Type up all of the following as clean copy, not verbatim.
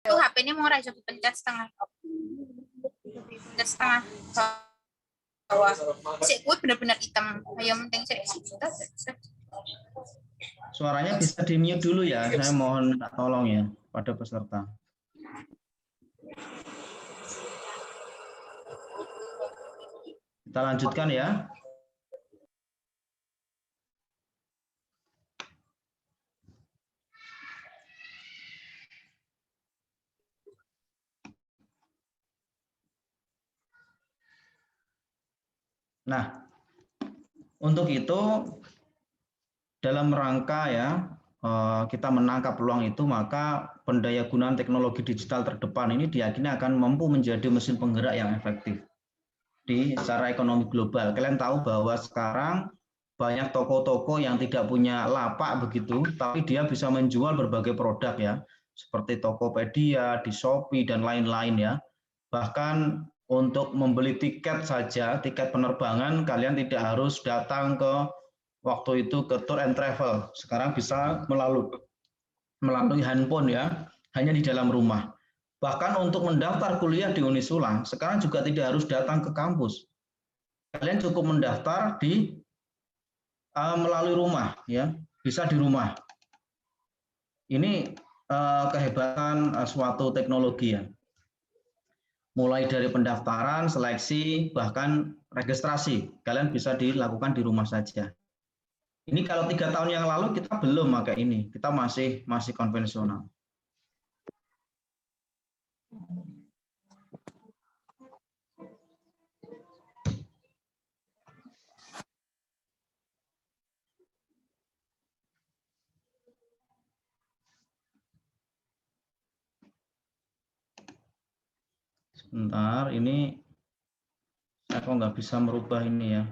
Tuh HP-nya mau raja pencet setengah. Pencet setengah bawah. Sik gue bener-bener hitam. Ayo penting sik. Suaranya bisa di-mute dulu ya. Saya mohon tolong ya pada peserta. Kita lanjutkan ya. Nah, untuk itu dalam rangka ya kita menangkap peluang itu, maka pendayagunaan teknologi digital terdepan ini diyakini akan mampu menjadi mesin penggerak yang efektif di secara ekonomi global. Kalian tahu bahwa sekarang banyak toko-toko yang tidak punya lapak begitu, tapi dia bisa menjual berbagai produk ya, seperti Tokopedia, di Shopee dan lain-lain ya. Bahkan untuk membeli tiket saja, tiket penerbangan, kalian tidak harus datang ke waktu itu ke tour and travel. Sekarang bisa melalui handphone ya, hanya di dalam rumah. Bahkan untuk mendaftar kuliah di Unisula, sekarang juga tidak harus datang ke kampus. Kalian cukup mendaftar di melalui rumah ya, bisa di rumah. Ini kehebatan suatu teknologi ya. Mulai dari pendaftaran, seleksi, bahkan registrasi, kalian bisa dilakukan di rumah saja. Ini kalau 3 tahun yang lalu kita belum pakai ini, kita masih konvensional. Sebentar, ini saya kok nggak bisa merubah ini ya.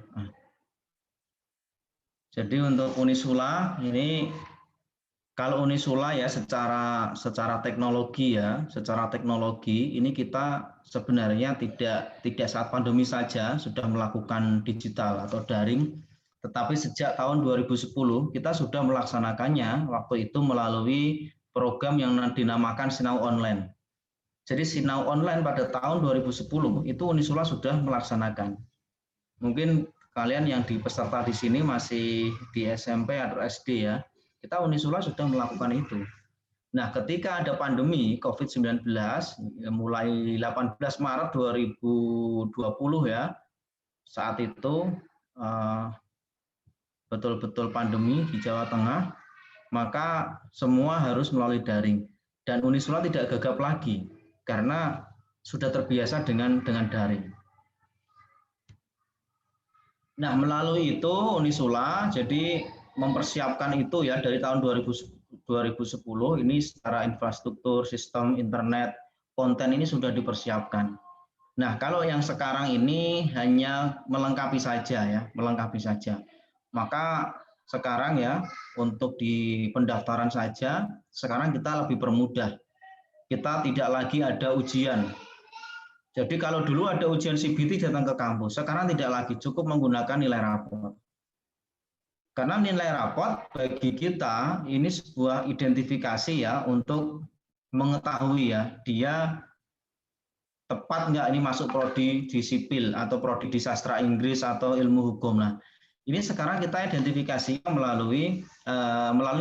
Jadi untuk Unisula ini, kalau Unisula ya secara teknologi ya, secara teknologi ini kita sebenarnya tidak saat pandemi saja sudah melakukan digital atau daring, tetapi sejak tahun 2010 kita sudah melaksanakannya waktu itu melalui program yang dinamakan Sinau Online. Jadi Sinau Online pada tahun 2010 itu Unisula sudah melaksanakan. Mungkin kalian yang di peserta di sini masih di SMP atau SD ya, kita Unisula sudah melakukan itu. Nah, ketika ada pandemi COVID-19, mulai 18 Maret 2020 ya, saat itu betul-betul pandemi di Jawa Tengah, maka semua harus melalui daring. Dan Unisula tidak gagap lagi, karena sudah terbiasa dengan daring. Nah, melalui itu Unisula jadi mempersiapkan itu ya dari tahun 2010 ini secara infrastruktur, sistem internet, konten ini sudah dipersiapkan. Nah, kalau yang sekarang ini hanya melengkapi saja ya, melengkapi saja. Maka sekarang ya untuk di pendaftaran saja, sekarang kita lebih permudah. Kita tidak lagi ada ujian. Jadi kalau dulu ada ujian CBT datang ke kampus, sekarang tidak lagi, cukup menggunakan nilai rapot. Karena nilai rapot bagi kita ini sebuah identifikasi ya untuk mengetahui ya dia tepat nggak ini masuk prodi di sipil atau prodi di sastra Inggris atau ilmu hukum. Nah, ini sekarang kita identifikasi melalui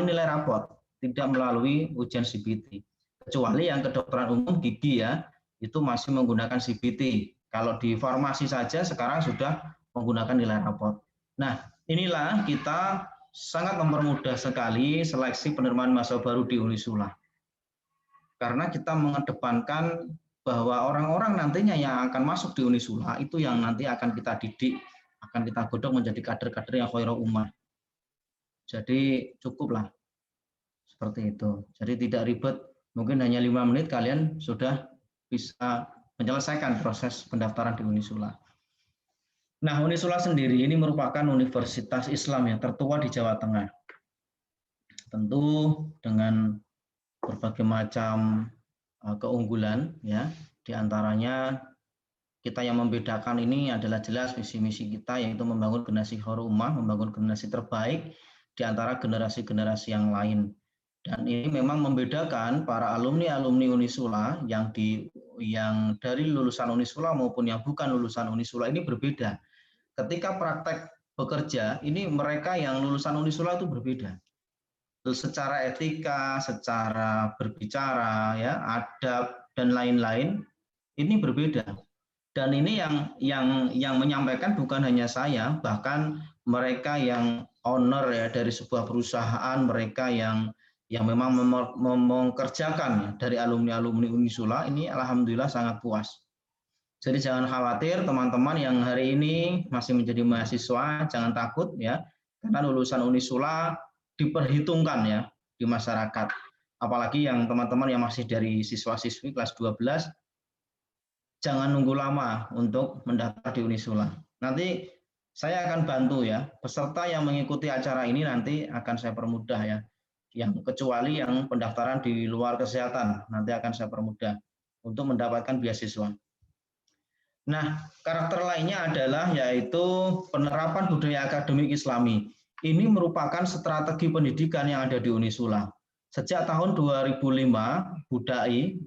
nilai rapot, tidak melalui ujian CBT. Kecuali yang kedokteran umum gigi ya, itu masih menggunakan CBT. Kalau di farmasi saja sekarang sudah menggunakan nilai rapot. Nah, inilah kita sangat mempermudah sekali seleksi penerimaan mahasiswa baru di Unisula. Karena kita mengedepankan bahwa orang-orang nantinya yang akan masuk di Unisula itu yang nanti akan kita didik, akan kita godok menjadi kader-kader yang khairul ummah. Jadi cukuplah seperti itu. Jadi tidak ribet, mungkin hanya 5 menit kalian sudah bisa menyelesaikan proses pendaftaran di Unisula. Nah, Unisula sendiri ini merupakan universitas Islam yang tertua di Jawa Tengah. Tentu dengan berbagai macam keunggulan ya, diantaranya kita yang membedakan ini adalah jelas visi misi kita, yaitu membangun generasi khairul ummah, membangun generasi terbaik di antara generasi-generasi yang lain. Dan ini memang membedakan para alumni-alumni Unisula yang dari lulusan Unisula maupun yang bukan lulusan Unisula ini berbeda. Ketika praktek bekerja, ini mereka yang lulusan Unisula itu berbeda. Secara etika, secara berbicara, ya, adab dan lain-lain ini berbeda. Dan ini yang menyampaikan bukan hanya saya, bahkan mereka yang owner ya dari sebuah perusahaan, mereka yang memang mengerjakan ya, dari alumni-alumni Unisula ini alhamdulillah sangat puas. Jadi jangan khawatir teman-teman yang hari ini masih menjadi mahasiswa, jangan takut ya, karena lulusan Unisula diperhitungkan ya di masyarakat. Apalagi yang teman-teman yang masih dari siswa-siswi kelas 12, jangan nunggu lama untuk mendaftar di Unisula. Nanti saya akan bantu ya, peserta yang mengikuti acara ini nanti akan saya permudah ya. Yang kecuali yang pendaftaran di luar kesehatan, nanti akan saya permudah untuk mendapatkan beasiswa. Nah, karakter lainnya adalah yaitu penerapan budaya akademik Islami. Ini merupakan strategi pendidikan yang ada di Unisula. Sejak tahun 2005, Budai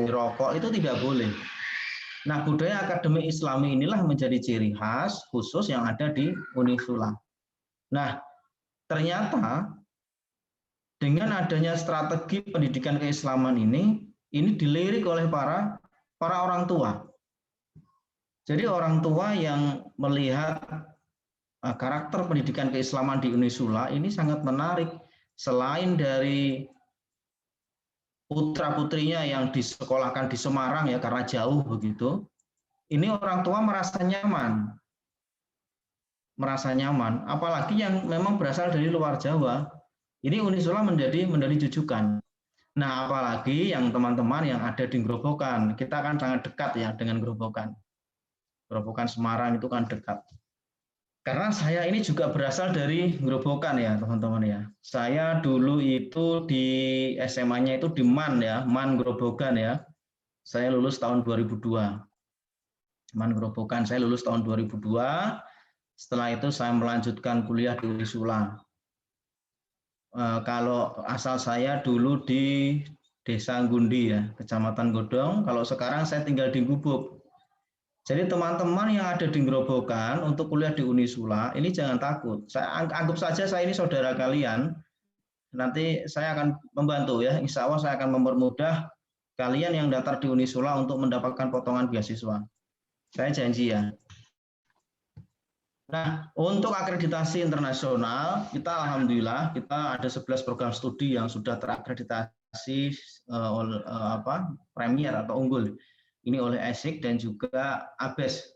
rokok itu tidak boleh. Nah, budaya akademik Islami inilah menjadi ciri khas khusus yang ada di Unisula. Nah, ternyata dengan adanya strategi pendidikan keislaman ini dilirik oleh para orang tua. Jadi orang tua yang melihat karakter pendidikan keislaman di Unisula ini sangat menarik. Selain dari putra-putrinya yang disekolahkan di Semarang ya karena jauh begitu, ini orang tua merasa nyaman, apalagi yang memang berasal dari luar Jawa. Ini Unisula menjadi jujukan. Nah, apalagi yang teman-teman yang ada di Grobogan, kita kan sangat dekat ya dengan Grobogan. Grobogan Semarang itu kan dekat. Karena saya ini juga berasal dari Grobogan ya teman-teman ya. Saya dulu itu di SMA-nya itu di MAN ya, MAN Grobogan ya. Saya lulus tahun 2002. MAN Grobogan saya lulus tahun 2002. Setelah itu saya melanjutkan kuliah di Unisula. Kalau asal saya dulu di Desa Gundi ya, Kecamatan Godong. Kalau sekarang saya tinggal di Gubuk. Jadi teman-teman yang ada di Grobogan untuk kuliah di Unisula, ini jangan takut. Saya anggap saja saya ini saudara kalian. Nanti saya akan membantu ya. Insya Allah saya akan mempermudah kalian yang daftar di Unisula untuk mendapatkan potongan beasiswa. Saya janji ya. Nah, untuk akreditasi internasional, kita alhamdulillah kita ada 11 program studi yang sudah terakreditasi premier atau unggul. Ini oleh ESIC dan juga ABES.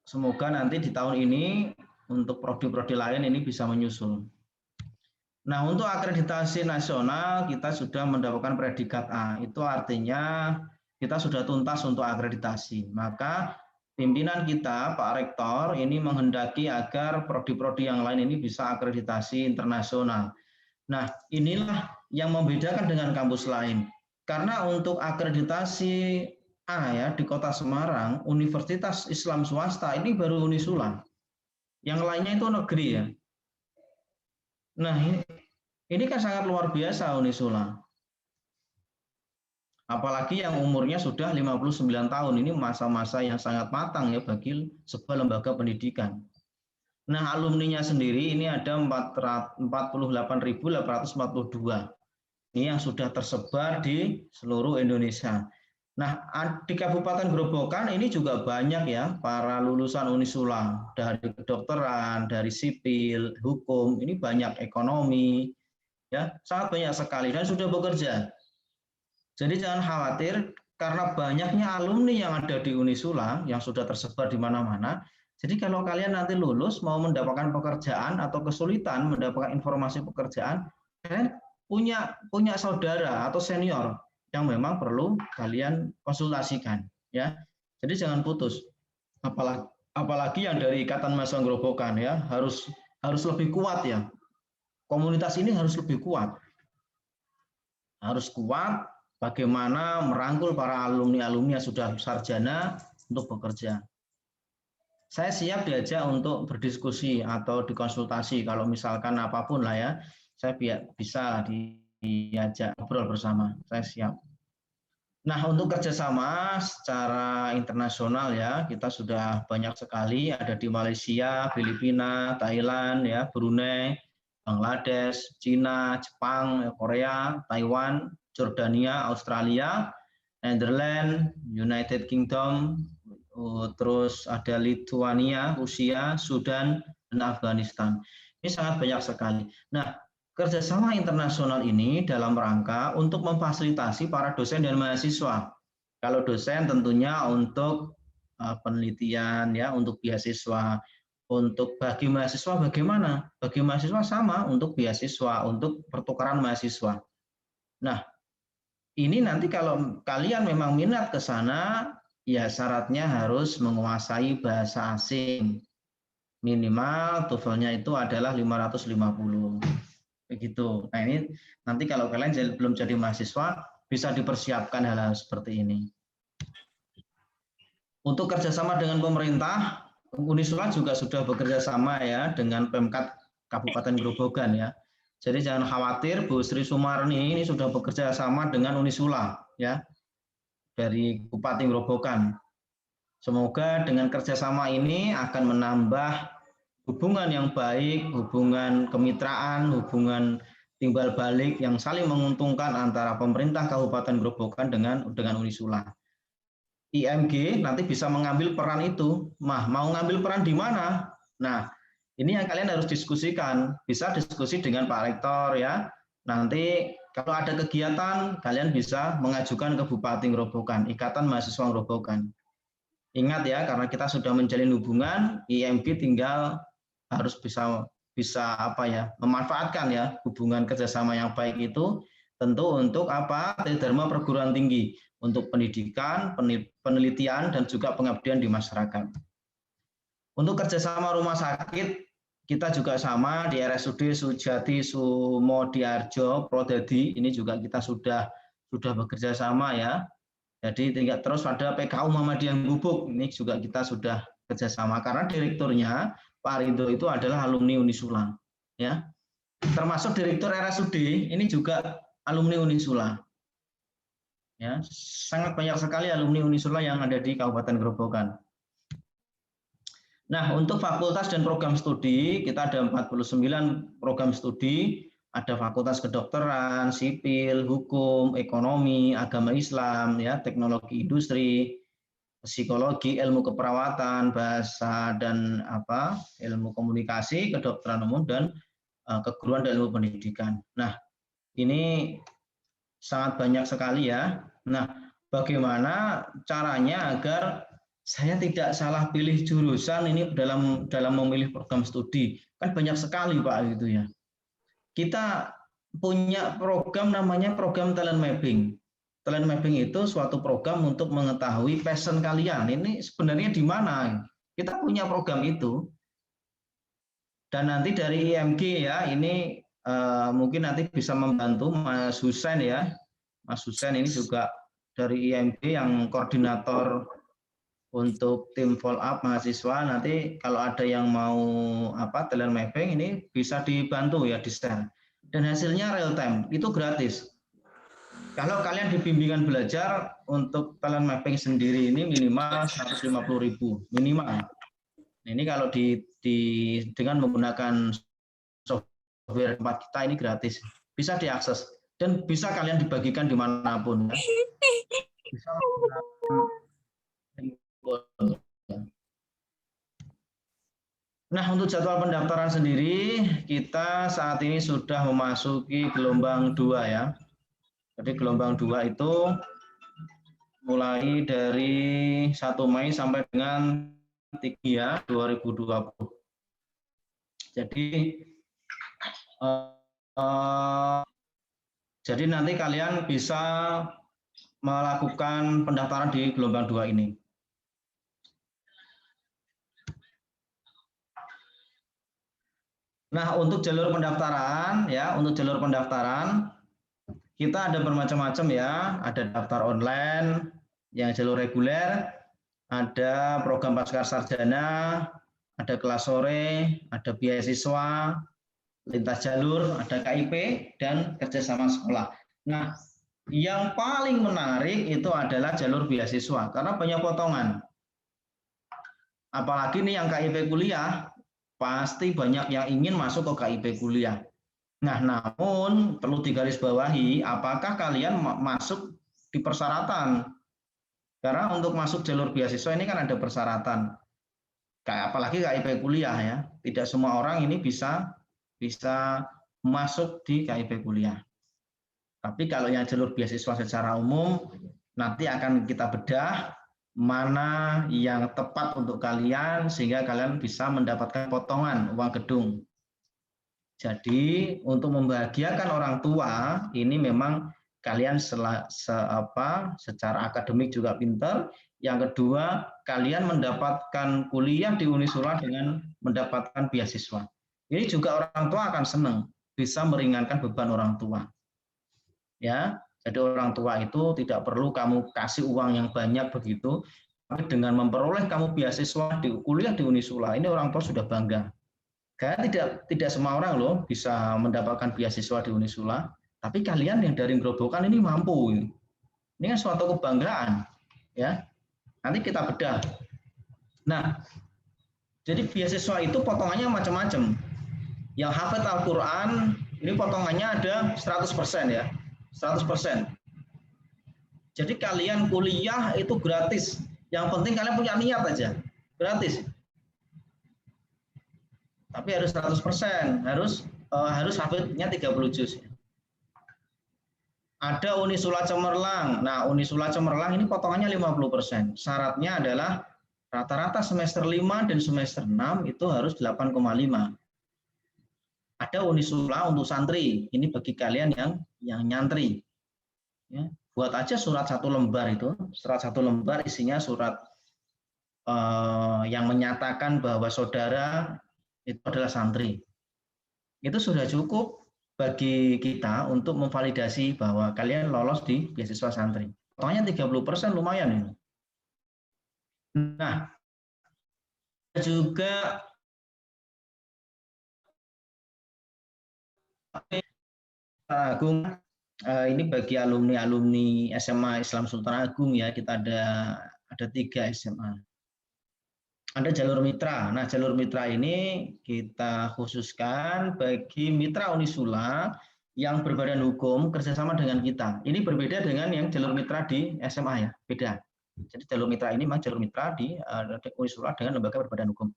Semoga nanti di tahun ini untuk prodi-prodi lain ini bisa menyusul. Nah, untuk akreditasi nasional kita sudah mendapatkan predikat A. Itu artinya kita sudah tuntas untuk akreditasi. Maka pimpinan kita, Pak Rektor, ini menghendaki agar prodi-prodi yang lain ini bisa akreditasi internasional. Nah, inilah yang membedakan dengan kampus lain. Karena untuk akreditasi A ya di Kota Semarang, Universitas Islam Swasta ini baru Unisula. Yang lainnya itu negeri ya. Nah, ini kan sangat luar biasa Unisula. Apalagi yang umurnya sudah 59 tahun, ini masa-masa yang sangat matang ya bagi sebuah lembaga pendidikan. Nah, alumninya sendiri ini ada 48.842. Ini yang sudah tersebar di seluruh Indonesia. Nah, di Kabupaten Grobogan ini juga banyak ya para lulusan Unisula dari kedokteran, dari sipil, hukum, ini banyak ekonomi, ya sangat banyak sekali dan sudah bekerja. Jadi jangan khawatir karena banyaknya alumni yang ada di Unisula yang sudah tersebar di mana-mana. Jadi kalau kalian nanti lulus mau mendapatkan pekerjaan atau kesulitan mendapatkan informasi pekerjaan, kalian punya saudara atau senior yang memang perlu kalian konsultasikan ya. Jadi jangan putus. Apalagi yang dari Ikatan Mahasiswa Grobogan ya harus lebih kuat ya. Komunitas ini harus lebih kuat. Harus kuat bagaimana merangkul para alumni-alumni yang sudah sarjana untuk bekerja. Saya siap diajak untuk berdiskusi atau dikonsultasi kalau misalkan apapun lah ya, saya bisa diajak ngobrol bersama, saya siap. Nah, untuk kerjasama secara internasional ya, kita sudah banyak sekali, ada di Malaysia, Filipina, Thailand, ya, Brunei, Bangladesh, Cina, Jepang, Korea, Taiwan, Jordania, Australia, Netherlands, United Kingdom, terus ada Lithuania, Rusia, Sudan, dan Afghanistan. Ini sangat banyak sekali. Nah, kerjasama internasional ini dalam rangka untuk memfasilitasi para dosen dan mahasiswa. Kalau dosen tentunya untuk penelitian, ya, untuk beasiswa. Untuk bagi mahasiswa bagaimana? Bagi mahasiswa sama untuk beasiswa, untuk pertukaran mahasiswa. Nah, ini nanti kalau kalian memang minat ke sana, ya syaratnya harus menguasai bahasa asing. Minimal TOEFL-nya itu adalah 550. Begitu. Nah, ini nanti kalau kalian belum jadi mahasiswa, bisa dipersiapkan hal-hal seperti ini. Untuk kerjasama dengan pemerintah, Unisula juga sudah bekerja sama ya dengan Pemkat Kabupaten Grobogan ya. Jadi jangan khawatir, Bu Sri Sumarni ini sudah bekerja sama dengan Unisula ya dari Bupati Grobogan. Semoga dengan kerjasama ini akan menambah hubungan yang baik, hubungan kemitraan, hubungan timbal balik yang saling menguntungkan antara pemerintah Kabupaten Grobogan dengan Unisula. IMG nanti bisa mengambil peran itu. Mau ngambil peran di mana? Nah, ini yang kalian harus diskusikan. Bisa diskusi dengan Pak Rektor ya. Nanti kalau ada kegiatan, kalian bisa mengajukan ke Bupati Grobogan, Ikatan Mahasiswa Grobogan. Ingat ya, karena kita sudah menjalin hubungan, IMG tinggal harus bisa memanfaatkan ya hubungan kerjasama yang baik itu tentu untuk Tridharma Perguruan Tinggi, untuk pendidikan, penelitian, dan juga pengabdian di masyarakat. Untuk kerjasama rumah sakit, kita juga sama di RSUD Sujati Sumodiarjo Prodadi, ini juga kita sudah bekerja sama ya. Jadi tinggal terus pada PKU Muhammadiyah Gubuk, ini juga kita sudah kerjasama karena direkturnya Pak Ridho itu adalah alumni Unisula, ya. Termasuk direktur RSUD ini juga alumni Unisula. Ya, sangat banyak sekali alumni Unisula yang ada di Kabupaten Grobogan. Nah, untuk fakultas dan program studi, kita ada 49 program studi, ada fakultas kedokteran, sipil, hukum, ekonomi, agama Islam, ya, teknologi industri, psikologi, ilmu keperawatan, bahasa dan ilmu komunikasi, kedokteran umum, dan keguruan dan ilmu pendidikan. Nah, ini sangat banyak sekali ya. Nah, bagaimana caranya agar saya tidak salah pilih jurusan ini dalam memilih program studi? Kan banyak sekali Pak gitu ya. Kita punya program namanya program talent mapping. Talent mapping itu suatu program untuk mengetahui passion kalian. Ini sebenarnya di mana? Kita punya program itu. Dan nanti dari IMG ya, ini mungkin nanti bisa membantu Mas Husen ya. Mas Husen ini juga dari IMG yang koordinator untuk tim follow up mahasiswa. Nanti kalau ada yang mau talent mapping ini bisa dibantu ya, di-share. Dan hasilnya real time, itu gratis. Kalau kalian di bimbingan belajar untuk talent mapping sendiri ini minimal 150.000 minimal. Ini kalau dengan menggunakan software tempat kita ini gratis, bisa diakses dan bisa kalian dibagikan dimanapun. Ya. Bisa Nah, untuk jadwal pendaftaran sendiri, kita saat ini sudah memasuki gelombang 2 ya. Jadi gelombang 2 itu mulai dari 1 Mei sampai dengan 3 2020. Jadi nanti kalian bisa melakukan pendaftaran di gelombang 2 ini. Nah, untuk jalur pendaftaran ya, kita ada bermacam-macam ya, ada daftar online yang jalur reguler, ada program pasca sarjana, ada kelas sore, ada beasiswa, lintas jalur, ada KIP, dan kerjasama sekolah. Nah, yang paling menarik itu adalah jalur beasiswa, karena banyak potongan. Apalagi nih yang KIP kuliah, pasti banyak yang ingin masuk ke KIP kuliah. Nah, namun perlu digarisbawahi, apakah kalian masuk di persyaratan? Karena untuk masuk jalur beasiswa ini kan ada persyaratan. Kayak apalagi KIP kuliah ya, tidak semua orang ini bisa masuk di KIP kuliah. Tapi kalau yang jalur beasiswa secara umum, nanti akan kita bedah mana yang tepat untuk kalian sehingga kalian bisa mendapatkan potongan uang gedung. Jadi untuk membahagiakan orang tua ini memang kalian secara akademik juga pintar. Yang kedua, kalian mendapatkan kuliah di Unisula dengan mendapatkan beasiswa. Ini juga orang tua akan senang, bisa meringankan beban orang tua. Ya, jadi orang tua itu tidak perlu kamu kasih uang yang banyak begitu, tapi dengan memperoleh kamu beasiswa di kuliah di Unisula, ini orang tua sudah bangga. Karena tidak semua orang loh bisa mendapatkan beasiswa di Unisula, tapi kalian yang dari Grobogan ini mampu. Ini kan suatu kebanggaan, ya. Nanti kita bedah. Nah, jadi beasiswa itu potongannya macam-macam. Yang hafid Al-Quran ini potongannya ada 100% ya, 100%. Jadi kalian kuliah itu gratis. Yang penting kalian punya niat aja, gratis. Tapi harus 100%, harus hafidnya 30 juz. Ada Unisula Cemerlang. Nah, Unisula Cemerlang ini potongannya 50%. Syaratnya adalah rata-rata semester 5 dan semester 6 itu harus 8,5. Ada Unisula untuk santri. Ini bagi kalian yang nyantri. Ya, buat aja surat 1 lembar itu. Surat 1 lembar isinya surat yang menyatakan bahwa saudara itu adalah santri. Itu sudah cukup bagi kita untuk memvalidasi bahwa kalian lolos di beasiswa santri. Potongannya 30% lumayan ini. Nah, juga Agung, ini bagi alumni SMA Islam Sultan Agung ya, kita ada 3 SMA. Ada jalur mitra. Nah, jalur mitra ini kita khususkan bagi mitra Unisula yang berbadan hukum kerjasama dengan kita. Ini berbeda dengan yang jalur mitra di SMA ya, beda. Jadi jalur mitra ini memang jalur mitra di Unisula dengan lembaga berbadan hukum.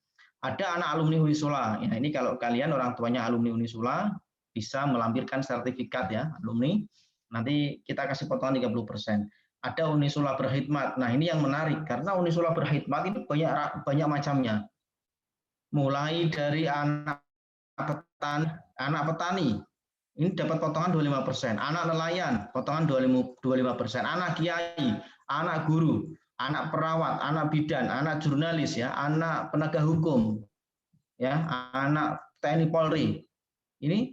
Ada anak alumni Unisula. Ya, ini kalau kalian orang tuanya alumni Unisula bisa melampirkan sertifikat ya, alumni. Nanti kita kasih potongan 30%. Ada Unisula Berkhidmat. Nah, ini yang menarik karena Unisula Berkhidmat ini banyak macamnya. Mulai dari anak petani ini dapat potongan 25%, anak nelayan potongan 25%, anak kiai, anak guru, anak perawat, anak bidan, anak jurnalis ya, anak penegak hukum. Ya, anak TNI Polri. Ini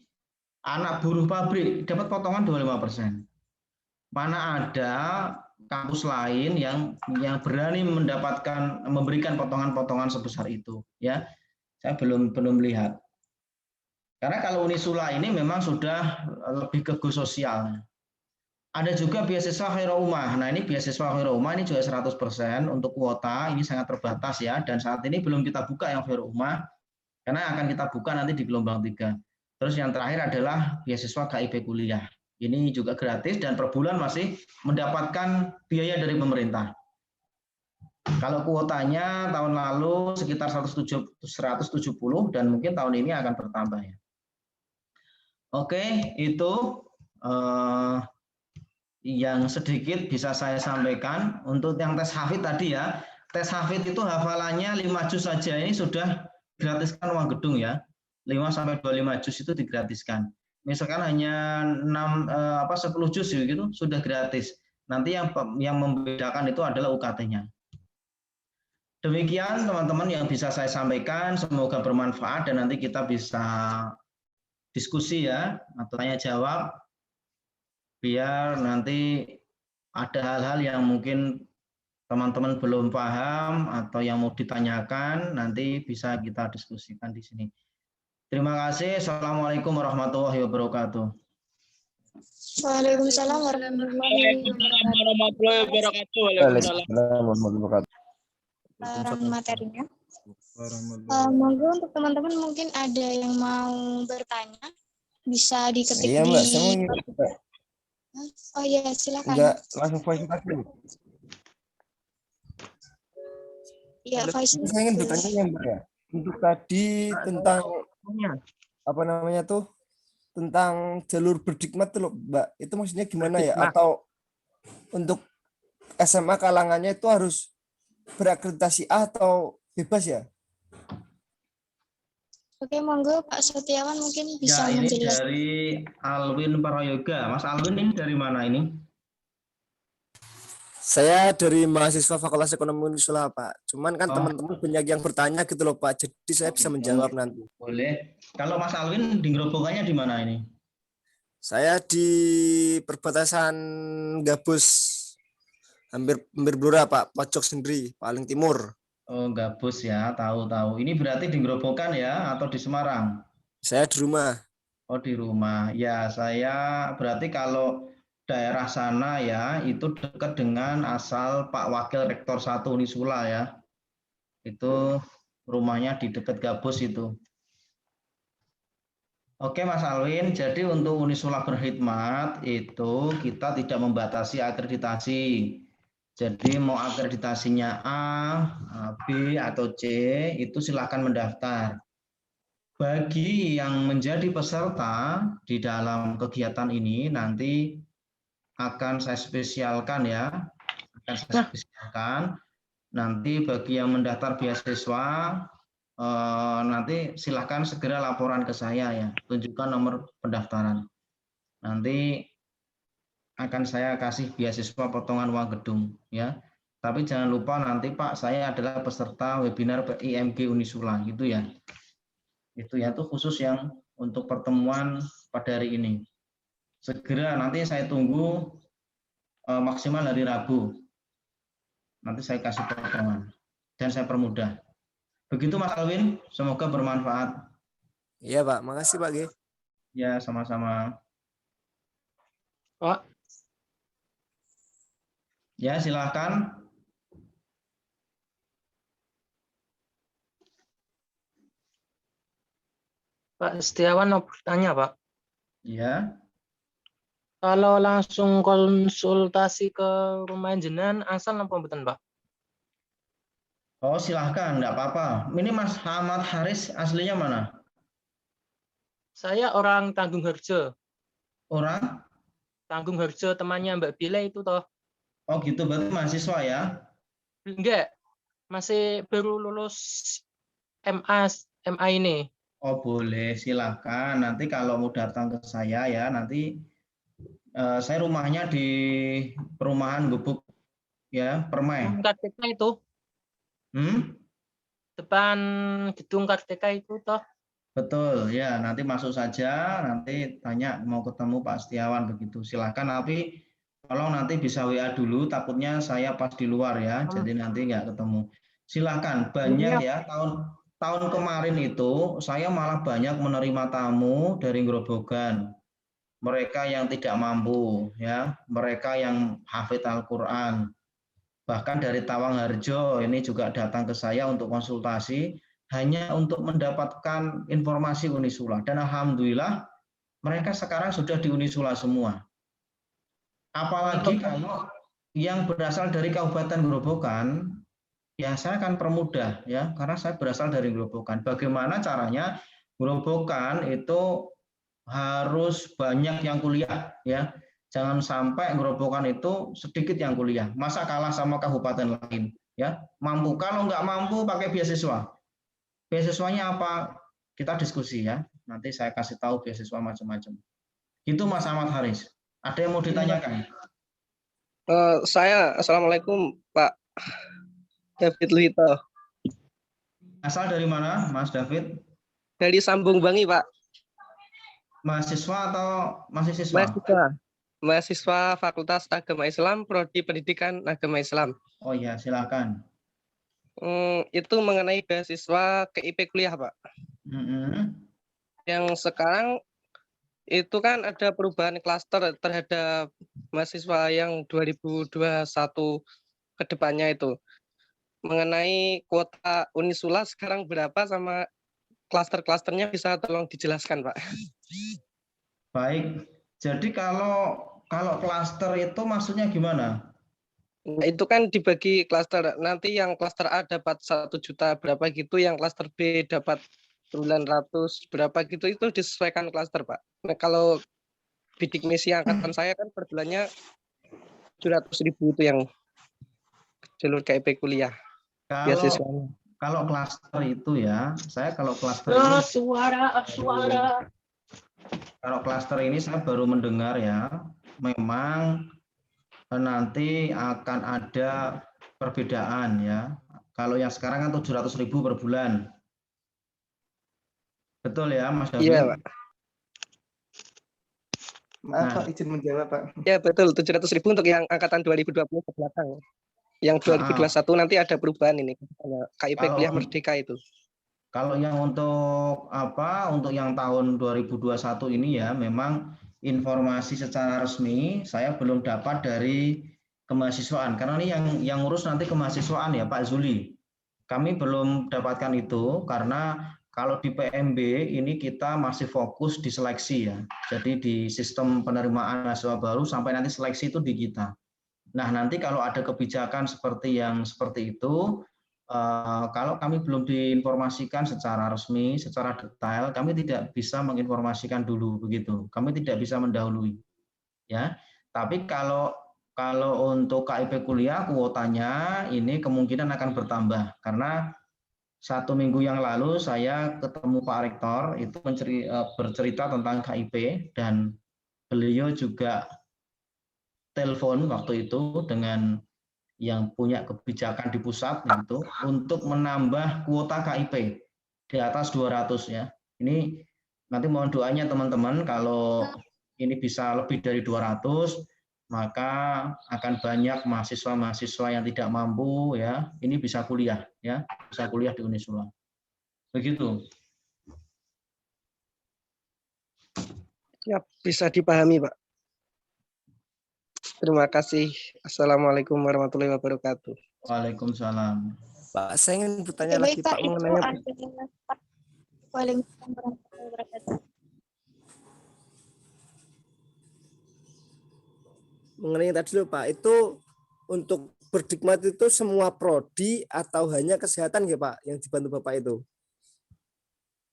anak buruh pabrik dapat potongan 25%. Mana ada kampus lain yang berani memberikan potongan-potongan sebesar itu ya, saya belum lihat. Karena kalau Unisula ini memang sudah lebih ke go sosial. Ada juga beasiswa Khairul Ummah. Nah, ini beasiswa Khairul Ummah ini juga 100% untuk kuota, ini sangat terbatas ya, dan saat ini belum kita buka yang Khairul Ummah karena akan kita buka nanti di gelombang 3. Terus yang terakhir adalah beasiswa KIP kuliah. Ini juga gratis dan per bulan masih mendapatkan biaya dari pemerintah. Kalau kuotanya tahun lalu sekitar 170 dan mungkin tahun ini akan bertambah ya. Oke, itu yang sedikit bisa saya sampaikan. Untuk yang tes hafid tadi ya, tes hafid itu hafalannya 5 juz saja ini sudah gratiskan uang gedung ya. 5-25 juz itu digratiskan. Misalkan hanya 10 juz gitu sudah gratis. Nanti yang membedakan itu adalah UKT-nya. Demikian teman-teman yang bisa saya sampaikan, semoga bermanfaat dan nanti kita bisa diskusi ya atau tanya jawab. biar nanti ada hal-hal yang mungkin teman-teman belum paham atau yang mau ditanyakan, nanti bisa kita diskusikan di sini. Terima kasih. Assalamualaikum warahmatullahi wabarakatuh. Waalaikumsalam warahmatullahi wabarakatuh. Waalaikumsalam warahmatullahi wabarakatuh. Materinya. Monggo untuk teman-teman mungkin ada yang mau bertanya, bisa diketik Iya, di. Mbak, saya mau ingin, Mbak. Oh iya, silakan. Enggak langsung voice aja. Iya, voice. Saya ingin bertanya ya, Mbak ya. Untuk tadi tentang apa namanya tuh? Tentang jalur berdikmat tuh loh, Mbak. Itu maksudnya gimana ya? Atau untuk SMA kalangannya itu harus berakreditasi A atau bebas ya? Oke, monggo Pak Setiawan mungkin bisa Ya, ini menjelaskan. dari Alwin Prayoga. Mas Alwin ini dari mana ini? Saya dari mahasiswa Fakultas Ekonomi Unisula, Pak. Cuman kan teman-teman banyak yang bertanya gitu loh, Pak. Jadi saya bisa menjawab nanti. Boleh. Kalau Mas Alwin di gerobokannya di mana ini? Saya di perbatasan Gabus, hampir Blora, Pak. Pojok sendiri, paling timur. Oh, Gabus ya, tahu-tahu. Ini berarti di gerobokan ya atau di Semarang? Saya di rumah. Oh, di rumah. Ya, saya berarti kalau daerah sana ya, itu dekat dengan asal Pak Wakil Rektor 1 Unisula ya. Itu rumahnya di dekat Gabus itu. Oke Mas Alwin, jadi untuk Unisula Berkhidmat itu kita tidak membatasi akreditasi. Jadi mau akreditasinya A, B, atau C, itu silakan mendaftar. Bagi yang menjadi peserta di dalam kegiatan ini nanti akan saya spesialkan ya, nanti bagi yang mendaftar beasiswa nanti silahkan segera laporan ke saya ya, tunjukkan nomor pendaftaran. Nanti akan saya kasih beasiswa potongan uang gedung ya. Tapi jangan lupa nanti Pak, saya adalah peserta webinar IMG Unisula gitu ya. Itu ya, itu khusus yang untuk pertemuan pada hari ini. Segera nanti saya tunggu maksimal hari Rabu. Nanti saya kasih potongan dan saya permudah. Begitu Mas Alwin, semoga bermanfaat. Iya Pak, makasih Pak G. Ya, sama-sama. Pak. Ya, silakan. Pak Setiawan mau bertanya, Pak. Ya. Kalau langsung konsultasi ke rumah jenengan asal napa mboten, Pak? Oh, silahkan, enggak apa-apa. Ini Mas Ahmad Haris aslinya mana? Saya orang Tanggung Harjo. Orang? Tanggung Harjo, temannya Mbak Bila itu toh. Oh gitu, berarti mahasiswa ya? Enggak, masih baru lulus MA ini. Oh boleh, silahkan. Nanti kalau mau datang ke saya ya, nanti saya rumahnya di perumahan Gubuk ya, Permai. KTK itu. Depan gedung KTK itu toh. Betul ya, nanti masuk saja, nanti tanya mau ketemu Pak Setiawan begitu. Silahkan, tapi tolong nanti bisa WA dulu, takutnya saya pas di luar ya, jadi nanti nggak ketemu. Silahkan, banyak ya, tahun kemarin itu saya malah banyak menerima tamu dari Grobogan. Mereka yang tidak mampu ya, mereka yang hafid Al-Qur'an. Bahkan dari Tawangharjo ini juga datang ke saya untuk konsultasi hanya untuk mendapatkan informasi Unisula, dan alhamdulillah mereka sekarang sudah di Unisula semua. Apalagi kalau yang berasal dari Kabupaten Grobogan, ya saya akan permudah ya, karena saya berasal dari Grobogan. Bagaimana caranya Grobogan itu harus banyak yang kuliah ya. Jangan sampai Grobogan itu sedikit yang kuliah. Masa kalah sama kabupaten lain ya? Mampu, kalau nggak mampu pakai beasiswa. Beasiswanya apa? Kita diskusi ya. Nanti saya kasih tahu beasiswa macam-macam. Itu Mas Ahmad Haris. Ada yang mau ditanyakan? Assalamualaikum Pak David Luhito. Asal dari mana Mas David? Dari Sambung Bangi Pak. Mahasiswa atau masih siswa? Mahasiswa. mahasiswa Fakultas Agama Islam, Prodi Pendidikan Agama Islam. Oh ya, silakan. Itu mengenai beasiswa KIP kuliah, Pak. Mm-mm. Yang sekarang itu kan ada perubahan klaster terhadap mahasiswa yang 2021 ke depannya itu. Mengenai kuota Unisula sekarang berapa sama klaster-klasternya bisa tolong dijelaskan, Pak? Baik. Jadi kalau klaster itu maksudnya gimana? Nah, itu kan dibagi klaster. Nanti yang klaster A dapat 1 juta berapa gitu, yang klaster B dapat 900 berapa gitu, itu disesuaikan klaster, Pak. Nah, kalau bidik misi angkatan saya kan per bulannya 700.000 itu yang jalur KIP kuliah. Kalau klaster itu ya, saya kalau klaster ini kalau klaster ini saya baru mendengar ya, memang nanti akan ada perbedaan ya. Kalau yang sekarang kan 700.000 per bulan. Betul ya, Mas David? Iya, Pak. Maaf, Pak, izin menjawab, Pak. Ya, betul. 700.000 untuk yang angkatan 2020 ke belakang. Yang 2021 nanti ada perubahan ini. KIP kuliah merdeka itu. Kalau yang untuk yang tahun 2021 ini ya, memang informasi secara resmi saya belum dapat dari kemahasiswaan, karena ini yang ngurus nanti kemahasiswaan ya Pak Zuli. Kami belum dapatkan itu karena kalau di PMB ini kita masih fokus di seleksi ya. Jadi di sistem penerimaan mahasiswa baru sampai nanti seleksi itu di kita. Nah, nanti kalau ada kebijakan seperti itu, kalau kami belum diinformasikan secara resmi, secara detail, kami tidak bisa menginformasikan dulu begitu. Kami tidak bisa mendahului. Ya. Tapi kalau untuk KIP kuliah kuotanya ini kemungkinan akan bertambah karena 1 minggu yang lalu saya ketemu Pak Rektor itu bercerita tentang KIP dan beliau juga telepon waktu itu dengan yang punya kebijakan di pusat itu untuk menambah kuota KIP di atas 200 ya. Ini nanti mohon doanya teman-teman kalau ini bisa lebih dari 200 maka akan banyak mahasiswa-mahasiswa yang tidak mampu ya, ini bisa kuliah ya, bisa kuliah di Unisula. Begitu. Ya, bisa dipahami, Pak. Terima kasih. Assalamualaikum warahmatullahi wabarakatuh. Waalaikumsalam. Pak, saya ingin bertanya lagi Pak mengenai Waalaikumsalam warahmatullahi wabarakatuh. mengenai tadi loh Pak, itu untuk berdikmat itu semua prodi atau hanya kesehatan ya Pak yang dibantu Bapak itu?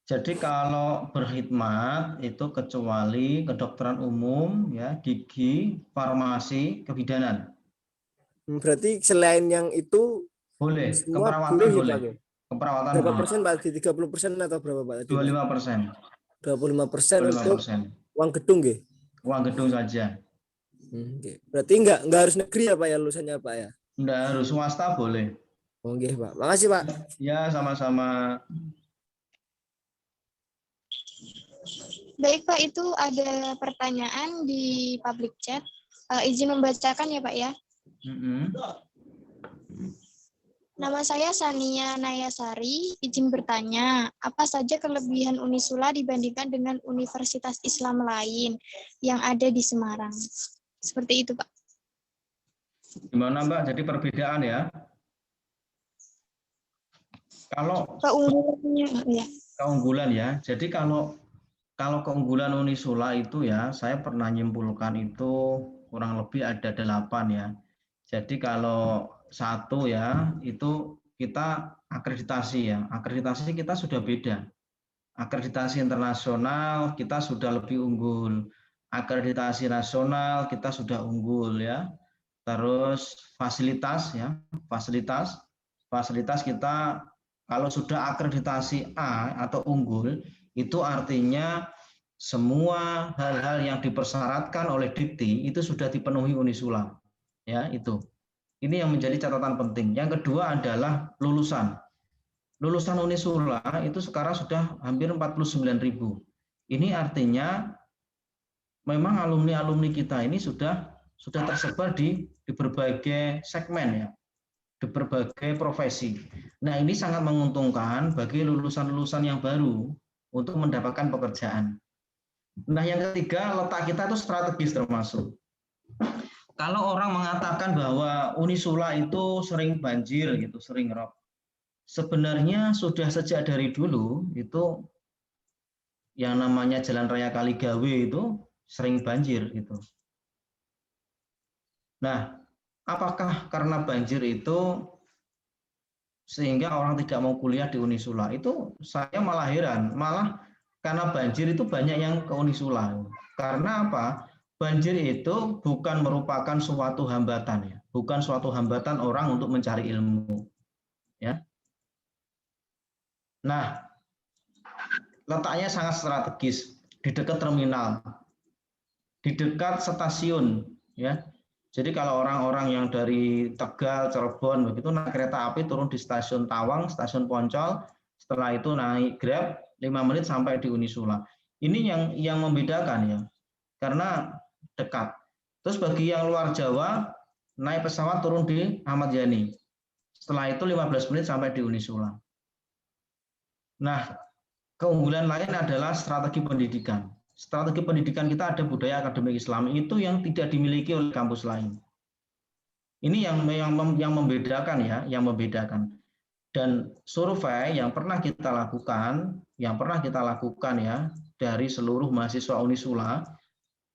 Jadi kalau berkhidmat itu kecuali kedokteran umum, ya, gigi, farmasi, kebidanan. Berarti selain yang itu boleh, semua keperawatan boleh. Ya, keperawatan berapa boleh. persen Pak? 30% atau berapa Pak? 25%. 25% untuk uang gedung ya? Uang gedung saja. Berarti enggak harus negeri ya Pak ya lulusannya Pak ya? Enggak harus, swasta boleh. Oke Pak, makasih Pak. Ya sama-sama. Baik Pak, itu ada pertanyaan di public chat. Izin membacakan ya Pak ya. Nama saya Sania Nayasari, izin bertanya, apa saja kelebihan Unisula dibandingkan dengan universitas Islam lain yang ada di Semarang? Seperti itu, Pak. Gimana, Mbak? Jadi perbedaan ya? Kalau keunggulan ya. Jadi kalau keunggulan Unisula itu ya, saya pernah nyimpulkan itu kurang lebih ada 8 ya. Jadi kalau 1 ya, itu kita akreditasi ya. Akreditasi kita sudah beda. Akreditasi internasional kita sudah lebih unggul. Akreditasi nasional kita sudah unggul ya. Terus fasilitas ya, fasilitas kita kalau sudah akreditasi A atau unggul itu artinya semua hal-hal yang dipersyaratkan oleh Dikti itu sudah dipenuhi Unisula. Ya, itu. Ini yang menjadi catatan penting. Yang kedua adalah lulusan. Lulusan Unisula itu sekarang sudah hampir 49.000. Ini artinya memang alumni-alumni kita ini sudah tersebar di berbagai segmen ya, di berbagai profesi. Nah, ini sangat menguntungkan bagi lulusan-lulusan yang baru untuk mendapatkan pekerjaan. Nah, yang ketiga, letak kita itu strategis termasuk. Kalau orang mengatakan bahwa Unisula itu sering banjir gitu, sering rob. Sebenarnya sudah sejak dari dulu itu yang namanya Jalan Raya Kaligawe itu sering banjir gitu. Nah, apakah karena banjir itu sehingga orang tidak mau kuliah di Unisula? Itu saya malah heran, malah karena banjir itu banyak yang ke Unisula. Karena apa? Banjir itu bukan merupakan suatu hambatan ya, bukan suatu hambatan orang untuk mencari ilmu. Ya. Nah, letaknya sangat strategis di dekat terminal, di dekat stasiun, ya. Jadi kalau orang-orang yang dari Tegal, Cirebon begitu naik kereta api turun di stasiun Tawang, stasiun Poncol, setelah itu naik Grab 5 menit sampai di Unisula. Ini yang membedakan ya, karena dekat. Terus bagi yang luar Jawa naik pesawat turun di Ahmad Yani. Setelah itu 15 menit sampai di Unisula. Nah, keunggulan lain adalah strategi pendidikan. Strategi pendidikan kita ada budaya akademik Islam itu yang tidak dimiliki oleh kampus lain. Ini yang membedakan ya, yang membedakan. Dan survei yang pernah kita lakukan ya dari seluruh mahasiswa Unisula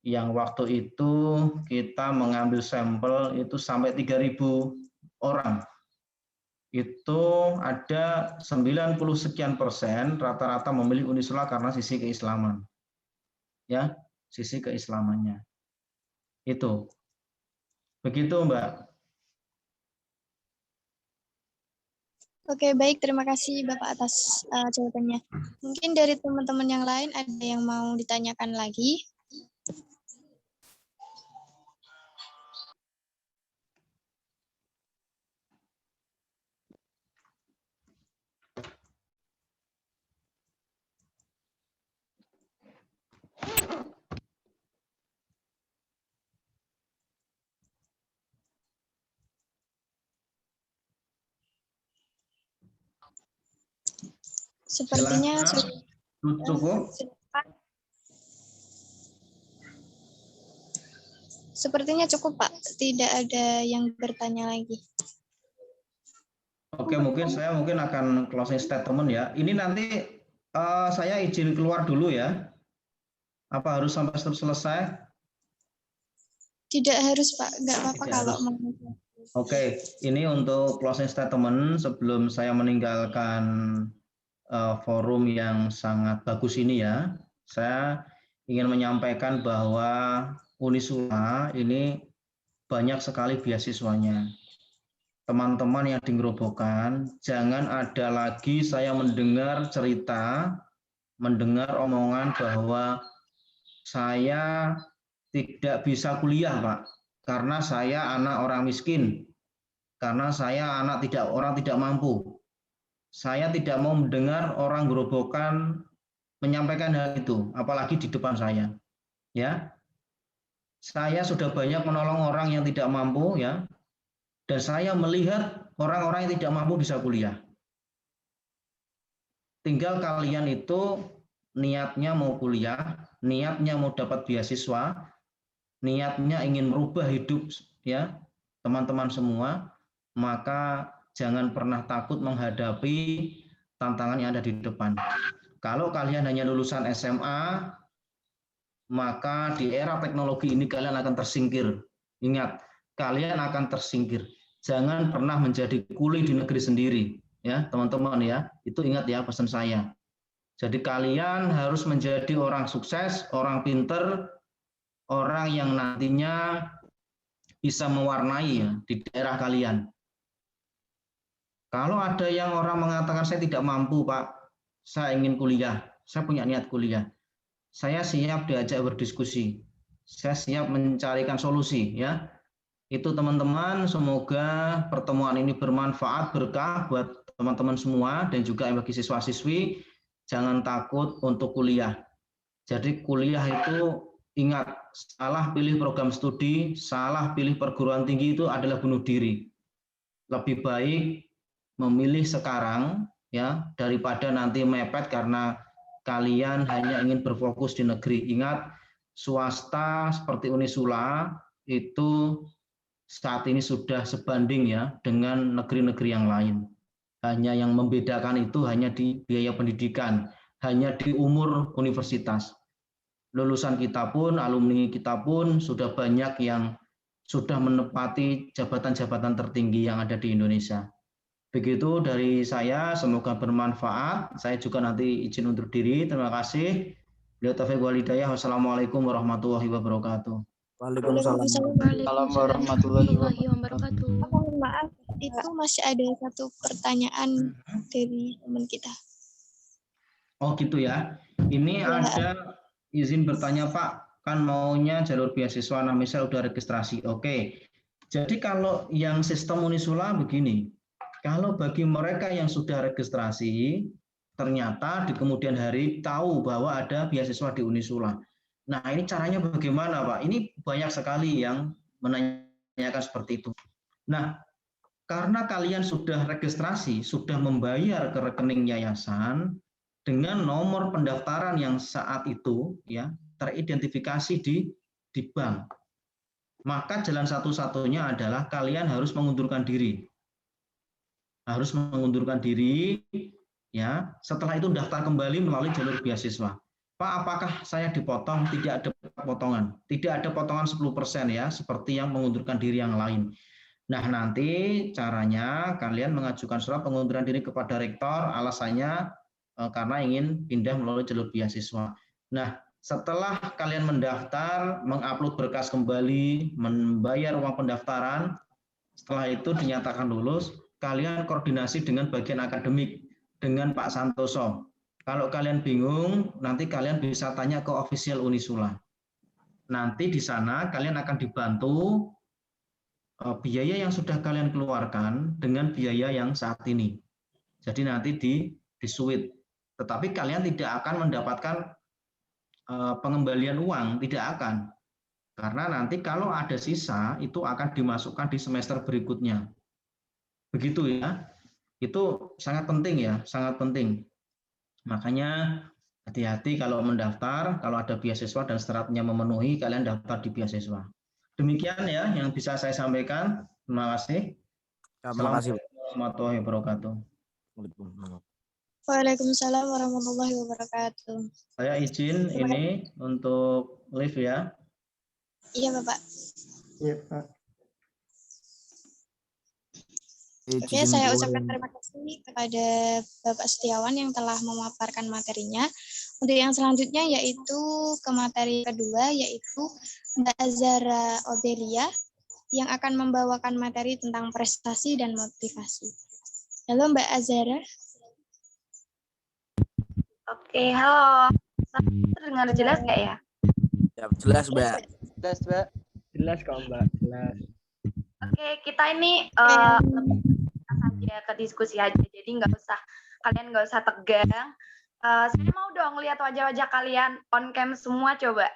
yang waktu itu kita mengambil sampel itu sampai 3.000 orang. Itu ada 90 sekian persen rata-rata memilih Unisula karena sisi keislaman. Ya, sisi keislamannya. Itu. Begitu, Mbak. Oke, baik. Terima kasih Bapak atas jawabannya. Mungkin dari teman-teman yang lain ada yang mau ditanyakan lagi? Sepertinya cukup. Sepertinya cukup, Pak. Tidak ada yang bertanya lagi. Oke, saya akan closing statement ya. Ini nanti saya izin keluar dulu ya. Apa harus sampai selesai? Tidak harus, Pak. Nggak apa-apa kalau mau. Oke, ini untuk closing statement sebelum saya meninggalkan forum yang sangat bagus ini ya. Saya ingin menyampaikan bahwa Unisula ini banyak sekali beasiswanya. Teman-teman yang di Gerobokan, jangan ada lagi saya mendengar cerita, mendengar omongan bahwa saya tidak bisa kuliah, Pak, karena saya anak orang miskin, karena saya orang tidak mampu. Saya tidak mau mendengar orang Gerobokan menyampaikan hal itu, apalagi di depan saya. Ya, saya sudah banyak menolong orang yang tidak mampu, ya, dan saya melihat orang-orang yang tidak mampu bisa kuliah. Tinggal kalian itu niatnya mau kuliah, niatnya mau dapat beasiswa, niatnya ingin merubah hidup ya teman-teman semua, maka jangan pernah takut menghadapi tantangan yang ada di depan. Kalau kalian hanya lulusan SMA, maka di era teknologi ini kalian akan tersingkir. Ingat, kalian akan tersingkir. Jangan pernah menjadi kuli di negeri sendiri, ya teman-teman ya. Itu ingat ya pesan saya. Jadi kalian harus menjadi orang sukses, orang pinter, orang yang nantinya bisa mewarnai ya di daerah kalian. Kalau ada yang orang mengatakan saya tidak mampu, Pak, saya ingin kuliah, saya punya niat kuliah, saya siap diajak berdiskusi, saya siap mencarikan solusi ya. Itu teman-teman, semoga pertemuan ini bermanfaat, berkah buat teman-teman semua dan juga bagi siswa-siswi. Jangan takut untuk kuliah. Jadi kuliah itu Ingat, salah pilih program studi, salah pilih perguruan tinggi itu adalah bunuh diri. Lebih baik memilih sekarang ya daripada nanti mepet karena kalian hanya ingin berfokus di negeri. Ingat, swasta seperti Unisula itu saat ini sudah sebanding ya dengan negeri-negeri yang lain. Hanya yang membedakan itu hanya di biaya pendidikan, hanya di umur universitas. Lulusan kita pun, alumni kita pun sudah banyak yang sudah menepati jabatan-jabatan tertinggi yang ada di Indonesia. Begitu dari saya, semoga bermanfaat. Saya juga nanti izin undur diri. Terima kasih. Billahi taufiq wal hidayah. Wassalamualaikum warahmatullahi wabarakatuh. Waalaikumsalam warahmatullahi wabarakatuh. Mohon maaf, itu masih ada satu pertanyaan dari teman kita. Oh gitu ya. Ini Ya. ada izin bertanya Pak, kan maunya jalur beasiswa, nah misal udah registrasi. Oke. Jadi kalau yang sistem Unisula begini, kalau bagi mereka yang sudah registrasi, ternyata di kemudian hari tahu bahwa ada beasiswa di Unisula. Nah ini caranya bagaimana Pak? Ini banyak sekali yang menanyakan seperti itu. Nah, karena kalian sudah registrasi, sudah membayar ke rekening yayasan dengan nomor pendaftaran yang saat itu ya teridentifikasi di bank. Maka jalan satu-satunya adalah kalian harus mengundurkan diri. Harus mengundurkan diri ya. Setelah itu daftar kembali melalui jalur beasiswa. Pak, apakah saya dipotong? Tidak ada potongan. Tidak ada potongan 10% ya, seperti yang mengundurkan diri yang lain. Nah, nanti caranya kalian mengajukan surat pengunduran diri kepada rektor, alasannya karena ingin pindah melalui jalur beasiswa. Nah, setelah kalian mendaftar, mengupload berkas kembali, membayar uang pendaftaran, setelah itu dinyatakan lulus, kalian koordinasi dengan bagian akademik, dengan Pak Santoso. Kalau kalian bingung, nanti kalian bisa tanya ke official Unisula. Nanti di sana kalian akan dibantu biaya yang sudah kalian keluarkan dengan biaya yang saat ini. Jadi nanti di switch. Tetapi kalian tidak akan mendapatkan pengembalian uang, tidak akan. Karena nanti kalau ada sisa itu akan dimasukkan di semester berikutnya. Begitu ya. Itu sangat penting ya, sangat penting. Makanya hati-hati kalau mendaftar, kalau ada beasiswa dan syaratnya memenuhi, kalian daftar di beasiswa. Demikian ya yang bisa saya sampaikan. Terima kasih. Assalamualaikum warahmatullahi wabarakatuh. Waalaikumsalam warahmatullahi wabarakatuh. Saya izin ini untuk live ya. Iya, Bapak. Iya, Pak. Oke, saya ucapkan terima kasih kepada Bapak Setiawan yang telah memaparkan materinya. Untuk yang selanjutnya yaitu ke materi kedua, yaitu Mbak Azara Odelia yang akan membawakan materi tentang prestasi dan motivasi. Halo Mbak Azara. Oke, halo. Terdengar jelas nggak ya? Ya, jelas, Mbak. Jelas, Mbak. Jelas kok Mbak, jelas. Oke, kita ini saja ke diskusi aja, jadi kalian nggak usah tegang. Saya mau dong lihat wajah-wajah kalian on cam semua coba.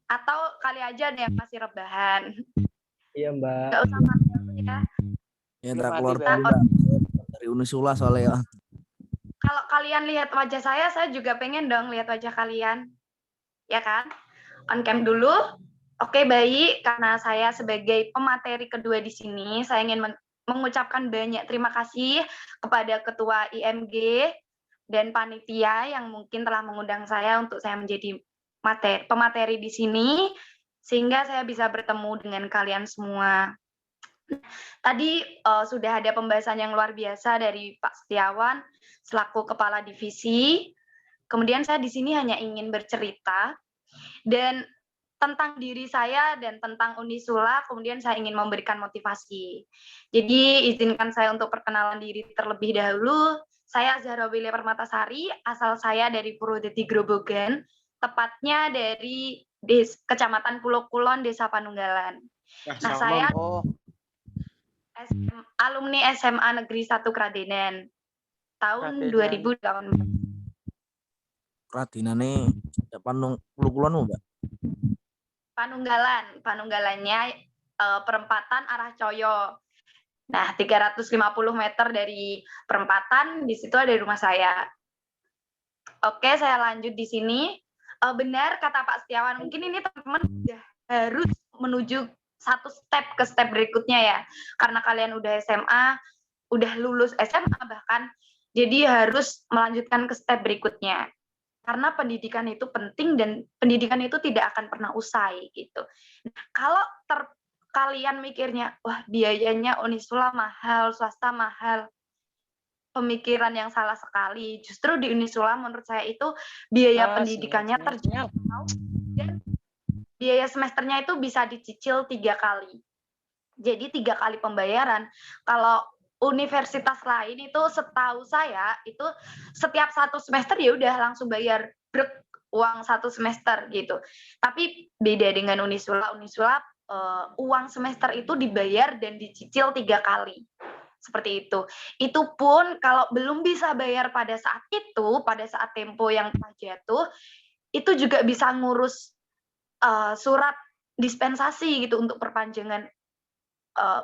Atau kali aja ada yang masih rebahan. Iya Mbak. Nggak usah malu ya. Ya, tak keluar dulu, Mbak. Dari Unisula soalnya ya. Kalau kalian lihat wajah saya juga pengen dong lihat wajah kalian. Ya kan? On cam dulu. Oke, baik. Karena saya sebagai pemateri kedua di sini, saya ingin mengucapkan banyak terima kasih kepada Ketua IMG dan panitia yang mungkin telah mengundang saya untuk saya menjadi pemateri di sini, sehingga saya bisa bertemu dengan kalian semua. Tadi sudah ada pembahasan yang luar biasa dari Pak Setiawan selaku Kepala Divisi. Kemudian saya di sini hanya ingin bercerita dan tentang diri saya dan tentang Unisula, kemudian saya ingin memberikan motivasi. Jadi izinkan saya untuk perkenalan diri terlebih dahulu. Saya Zahra Wilia Permatasari, asal saya dari Purwodadi Grobogan, tepatnya dari Kecamatan Pulau Kulon, Desa Panunggalan. Nah, saya alumni SMA Negeri 1 Kradenan tahun 2018. Kradinane depan Pulau Kulon, Mbak. Panunggalannya perempatan arah Coyo. Nah, 350 meter dari perempatan, di situ ada rumah saya. Oke, saya lanjut di sini. Benar kata Pak Setiawan, mungkin ini teman-teman udah harus menuju satu step ke step berikutnya ya. Karena kalian udah SMA, udah lulus SMA bahkan, jadi harus melanjutkan ke step berikutnya. Karena pendidikan itu penting dan pendidikan itu tidak akan pernah usai gitu. Nah, kalau kalian mikirnya, wah biayanya Unisula mahal, swasta mahal, pemikiran yang salah sekali. Justru di Unisula menurut saya itu biaya pendidikannya terjangkau dan biaya semesternya itu bisa dicicil 3 kali. Jadi 3 kali pembayaran. Kalau universitas lain itu setahu saya itu setiap 1 semester ya udah langsung bayar brek uang 1 semester gitu. Tapi beda dengan Unisula. Unisula uang semester itu dibayar dan dicicil 3 kali. Seperti itu. Itu pun kalau belum bisa bayar pada saat itu, pada saat tempo yang telah jatuh, itu juga bisa ngurus surat dispensasi gitu untuk perpanjangan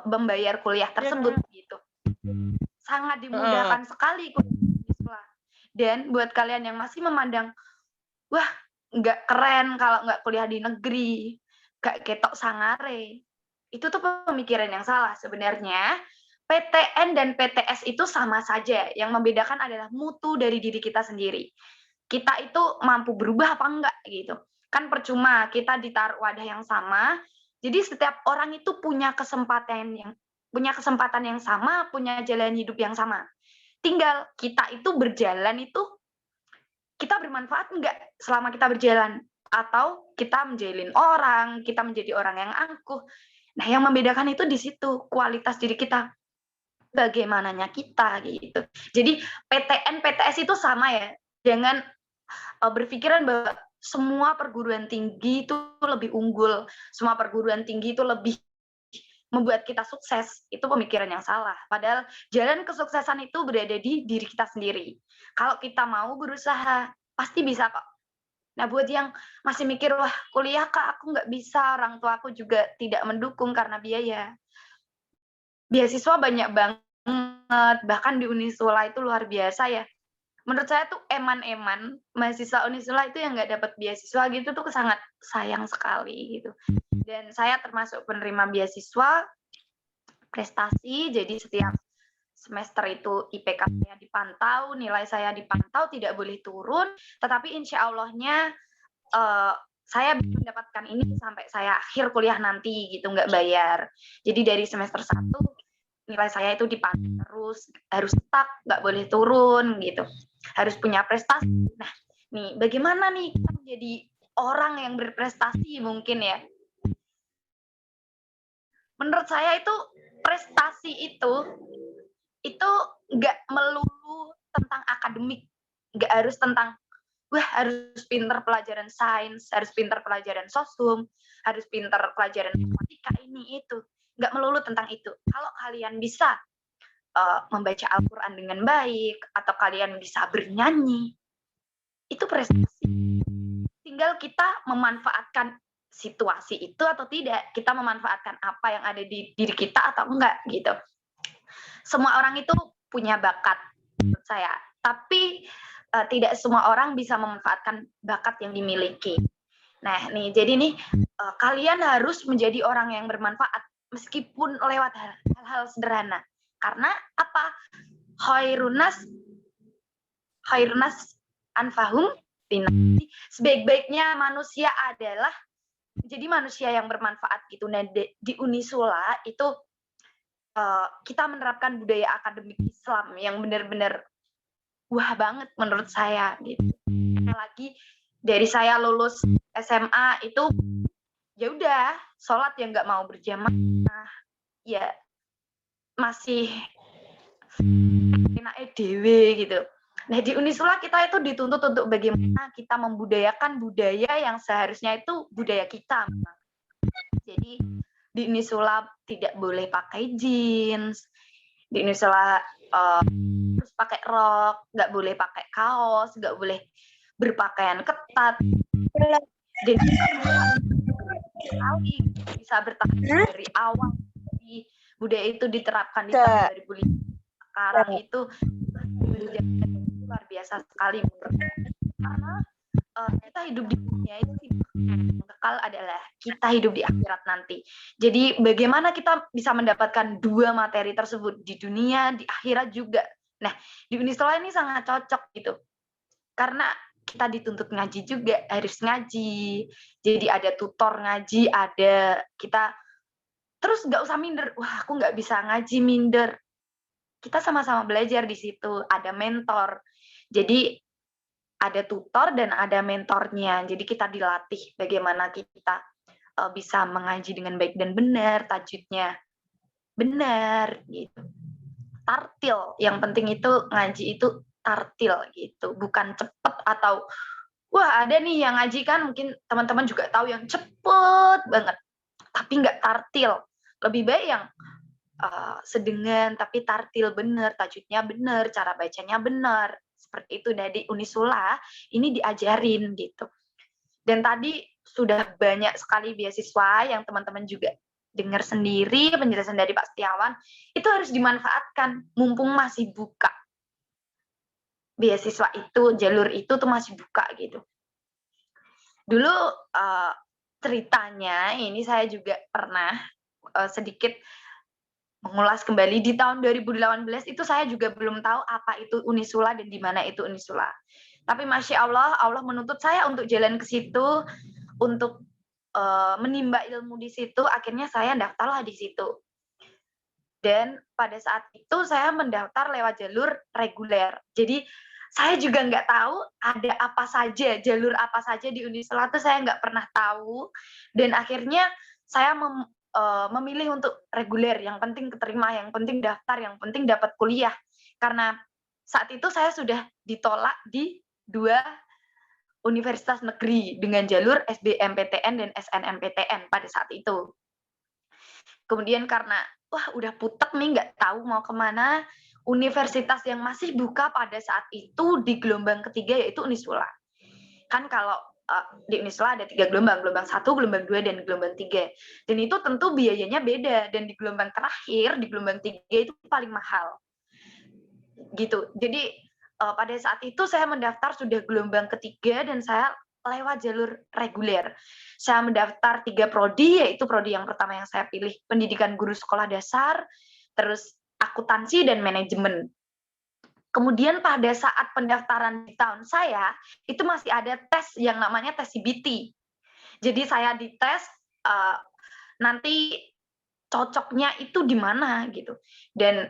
membayar kuliah tersebut gitu. Sangat dimudahkan sekali kuliah. Dan buat kalian yang masih memandang, wah nggak keren kalau nggak kuliah di negeri, nggak ketok sangare, itu tuh pemikiran yang salah. Sebenarnya PTN dan PTS itu sama saja. Yang membedakan adalah mutu dari diri kita sendiri. Kita itu mampu berubah apa enggak gitu. Kan percuma kita ditaruh wadah yang sama. Jadi setiap orang itu punya kesempatan yang sama, punya jalan hidup yang sama. Tinggal kita itu berjalan itu kita bermanfaat enggak selama kita berjalan, atau kita menjalin orang, kita menjadi orang yang angkuh. Nah, yang membedakan itu di situ, kualitas diri kita. Bagaimananya kita gitu. Jadi PTN PTS itu sama ya. Jangan berpikiran bahwa semua perguruan tinggi itu lebih unggul, semua perguruan tinggi itu lebih membuat kita sukses. Itu pemikiran yang salah. Padahal jalan kesuksesan itu berada di diri kita sendiri. Kalau kita mau berusaha, pasti bisa kok. Nah, buat yang masih mikir, wah kuliah kak aku nggak bisa, orang tua aku juga tidak mendukung karena biaya. Beasiswa banyak banget, bahkan di Unisula itu luar biasa ya. Menurut saya tuh eman-eman mahasiswa Unisula itu yang nggak dapat beasiswa gitu tuh sangat sayang sekali gitu. Dan saya termasuk penerima beasiswa prestasi, jadi setiap semester itu IPK saya dipantau, nilai saya dipantau, tidak boleh turun, tetapi insya Allahnya saya mendapatkan ini sampai saya akhir kuliah nanti gitu, nggak bayar. Jadi dari semester 1 nilai saya itu dipantau terus, harus stuck, nggak boleh turun gitu, harus punya prestasi. Nah, nih bagaimana nih kita menjadi orang yang berprestasi mungkin ya? Menurut saya itu prestasi itu nggak melulu tentang akademik, nggak harus tentang wah harus pinter pelajaran sains, harus pinter pelajaran sosum, harus pinter pelajaran matematika ini itu, nggak melulu tentang itu. Kalau kalian bisa membaca Al-Quran dengan baik, atau kalian bisa bernyanyi, itu prestasi. Tinggal kita memanfaatkan situasi itu atau tidak, kita memanfaatkan apa yang ada di diri kita atau enggak gitu. Semua orang itu punya bakat menurut saya, tapi tidak semua orang bisa memanfaatkan bakat yang dimiliki. Nah, nih jadi nih kalian harus menjadi orang yang bermanfaat meskipun lewat hal-hal sederhana. Karena apa? Khairunas anfahum linnas. Sebaik-baiknya manusia adalah jadi manusia yang bermanfaat gitu. Nah, di Unisula itu kita menerapkan budaya akademik Islam yang benar-benar wah banget menurut saya gitu. Apalagi dari saya lulus SMA itu ya udah sholat yang nggak mau berjamaah ya masih enaknya dewe gitu. Nah, di Unisula kita itu dituntut untuk bagaimana kita membudayakan budaya yang seharusnya itu budaya kita. Jadi di Unisula tidak boleh pakai jeans, di Unisula harus pakai rok, nggak boleh pakai kaos, nggak boleh berpakaian ketat. Dan sekali bisa bertahan dari awal di budaya itu diterapkan di tahun 2005. Sekarang itu luar biasa sekali karena kita hidup di dunia itu yang kekal adalah kita hidup di akhirat nanti. Jadi bagaimana kita bisa mendapatkan dua materi tersebut di dunia, di akhirat juga. Nah, di Unisola ini sangat cocok gitu. Karena kita dituntut ngaji juga, harus ngaji. Jadi ada tutor ngaji, ada kita terus nggak usah minder. Wah, aku nggak bisa ngaji, minder. Kita sama-sama belajar di situ, ada mentor. Jadi ada tutor dan ada mentornya. Jadi kita dilatih bagaimana kita bisa mengaji dengan baik dan benar, tajwidnya benar gitu. Tartil, yang penting itu ngaji itu tartil gitu, bukan cepet atau wah ada nih yang ngaji kan mungkin teman-teman juga tahu yang cepet banget, tapi nggak tartil. Lebih baik yang sedengan tapi tartil benar, tajwidnya benar, cara bacanya benar. Seperti itu dari Unisula ini diajarin gitu. Dan tadi sudah banyak sekali beasiswa yang teman-teman juga dengar sendiri penjelasan dari Pak Setiawan, itu harus dimanfaatkan mumpung masih buka. Beasiswa itu, jalur itu tuh masih buka gitu. Dulu ceritanya ini saya juga pernah sedikit mengulas kembali di tahun 2018 itu saya juga belum tahu apa itu Unisula dan di mana itu Unisula. Tapi Masya Allah, Allah menuntut saya untuk jalan ke situ, untuk menimba ilmu di situ, akhirnya saya daftarlah di situ. Dan pada saat itu saya mendaftar lewat jalur reguler. Jadi saya juga nggak tahu ada apa saja, jalur apa saja di Unisula itu saya nggak pernah tahu. Dan akhirnya saya memilih untuk reguler, yang penting keterima, yang penting daftar, yang penting dapat kuliah. Karena saat itu saya sudah ditolak di 2 universitas negeri dengan jalur SBMPTN dan SNMPTN pada saat itu. Kemudian karena wah udah putek nih nggak tahu mau kemana, universitas yang masih buka pada saat itu di gelombang ketiga yaitu Unisula. Kan kalau di Unisula ada 3 gelombang, gelombang 1, gelombang 2, dan gelombang 3. Dan itu tentu biayanya beda, dan di gelombang terakhir, di gelombang 3 itu paling mahal. Gitu. Jadi pada saat itu saya mendaftar sudah gelombang ketiga dan saya lewat jalur reguler. Saya mendaftar 3 prodi, yaitu prodi yang pertama yang saya pilih, pendidikan guru sekolah dasar, terus akuntansi dan manajemen. Kemudian pada saat pendaftaran di tahun saya, itu masih ada tes yang namanya tes CBT. Jadi saya dites nanti cocoknya itu di mana gitu. Dan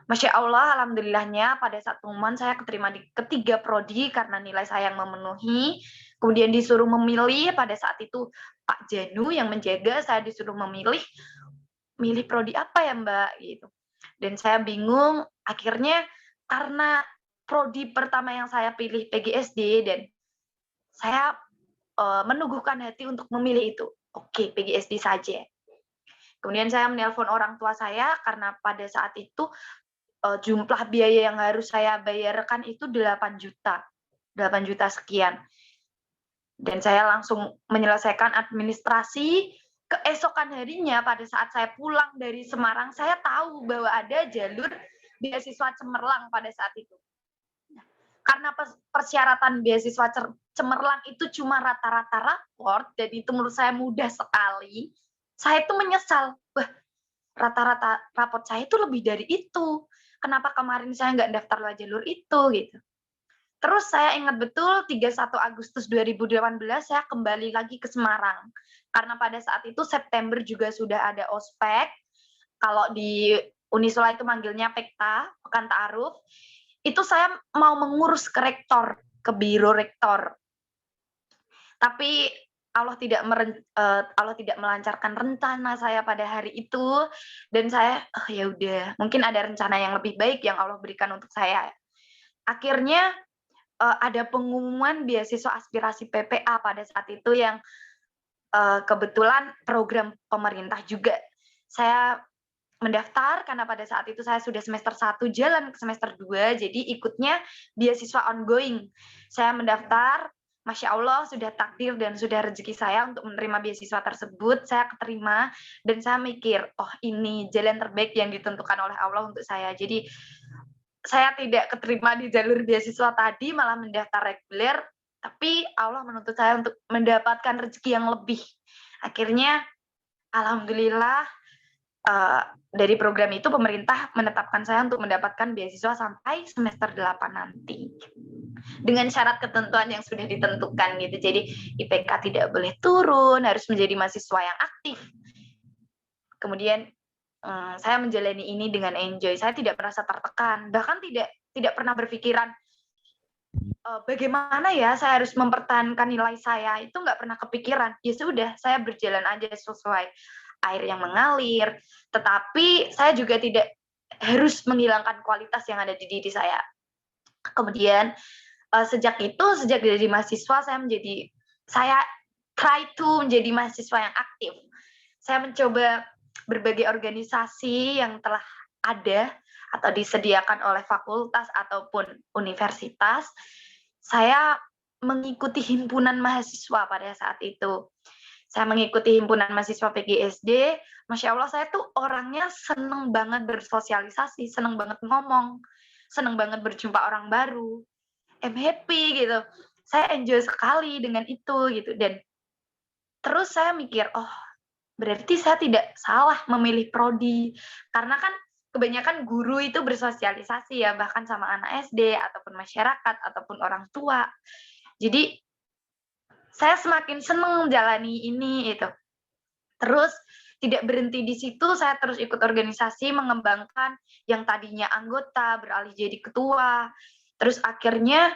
Masya Allah, alhamdulillahnya pada saat pengumuman saya keterima di ketiga prodi karena nilai saya yang memenuhi. Kemudian disuruh memilih, pada saat itu Pak Janu yang menjaga, saya disuruh milih prodi apa ya Mbak gitu. Dan saya bingung, akhirnya karena prodi pertama yang saya pilih PGSD dan saya meneguhkan hati untuk memilih itu. Oke, PGSD saja. Kemudian saya menelpon orang tua saya karena pada saat itu jumlah biaya yang harus saya bayarkan itu 8 juta. 8 juta sekian. Dan saya langsung menyelesaikan administrasi. Keesokan harinya pada saat saya pulang dari Semarang, saya tahu bahwa ada jalur beasiswa Cemerlang pada saat itu. Karena persyaratan beasiswa Cemerlang itu cuma rata-rata raport, dan itu menurut saya mudah sekali. Saya itu menyesal, wah rata-rata raport saya itu lebih dari itu. Kenapa kemarin saya nggak daftar lewat jalur itu gitu. Terus saya ingat betul 31 Agustus 2018 saya kembali lagi ke Semarang. Karena pada saat itu September juga sudah ada ospek. Kalau di Unisula itu manggilnya Pekta, Pekan Ta'aruf. Itu saya mau mengurus ke rektor, ke biro rektor. Tapi Allah tidak melancarkan rencana saya pada hari itu, dan saya ya udah, mungkin ada rencana yang lebih baik yang Allah berikan untuk saya. Akhirnya ada pengumuman beasiswa aspirasi PPA pada saat itu yang kebetulan program pemerintah juga. Saya mendaftar karena pada saat itu saya sudah semester 1 jalan ke semester 2, jadi ikutnya beasiswa ongoing. Saya mendaftar, Masya Allah sudah takdir dan sudah rezeki saya untuk menerima beasiswa tersebut. Saya keterima dan saya mikir, oh ini jalan terbaik yang ditentukan oleh Allah untuk saya. Jadi saya tidak keterima di jalur beasiswa tadi, malah mendaftar reguler, tapi Allah menuntut saya untuk mendapatkan rezeki yang lebih. Akhirnya, alhamdulillah, dari program itu pemerintah menetapkan saya untuk mendapatkan beasiswa sampai semester 8 nanti. Dengan syarat ketentuan yang sudah ditentukan gitu. Jadi IPK tidak boleh turun, harus menjadi mahasiswa yang aktif. Kemudian saya menjalani ini dengan enjoy. Saya tidak merasa tertekan, bahkan tidak pernah berpikiran bagaimana ya saya harus mempertahankan nilai saya. Itu nggak pernah kepikiran. Ya sudah, saya berjalan aja sesuai air yang mengalir. Tetapi saya juga tidak harus menghilangkan kualitas yang ada di diri saya. Kemudian sejak dari mahasiswa saya try to menjadi mahasiswa yang aktif. Saya mencoba berbagai organisasi yang telah ada atau disediakan oleh fakultas ataupun universitas. Saya mengikuti himpunan mahasiswa pada saat itu. Saya mengikuti himpunan mahasiswa PGSD. Masya Allah, saya tuh orangnya seneng banget bersosialisasi, seneng banget ngomong, seneng banget berjumpa orang baru. I'm happy gitu. Saya enjoy sekali dengan itu gitu. Dan terus saya mikir, oh berarti saya tidak salah memilih prodi. Karena kan kebanyakan guru itu bersosialisasi ya, bahkan sama anak SD ataupun masyarakat ataupun orang tua. Jadi saya semakin senang menjalani ini itu. Terus tidak berhenti di situ, saya terus ikut organisasi mengembangkan yang tadinya anggota beralih jadi ketua. Terus akhirnya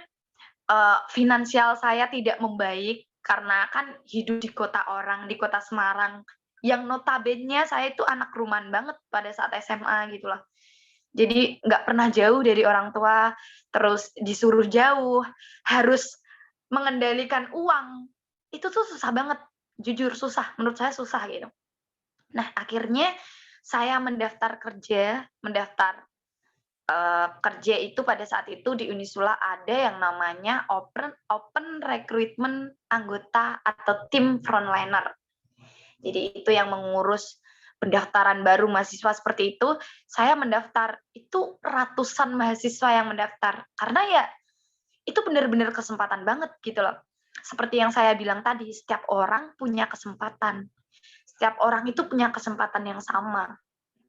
finansial saya tidak membaik karena kan hidup di kota orang, di kota Semarang, yang notabene saya itu anak rumahan banget pada saat SMA gitu loh. Jadi nggak pernah jauh dari orang tua, terus disuruh jauh, harus mengendalikan uang. Itu tuh susah banget, jujur susah, menurut saya susah gitu. Nah, akhirnya saya mendaftar kerja itu pada saat itu di Unisula ada yang namanya open recruitment anggota atau tim frontliner. Jadi itu yang mengurus pendaftaran baru mahasiswa seperti itu. Saya mendaftar, itu ratusan mahasiswa yang mendaftar. Karena ya itu benar-benar kesempatan banget gitu loh. Seperti yang saya bilang tadi, setiap orang punya kesempatan. Setiap orang itu punya kesempatan yang sama.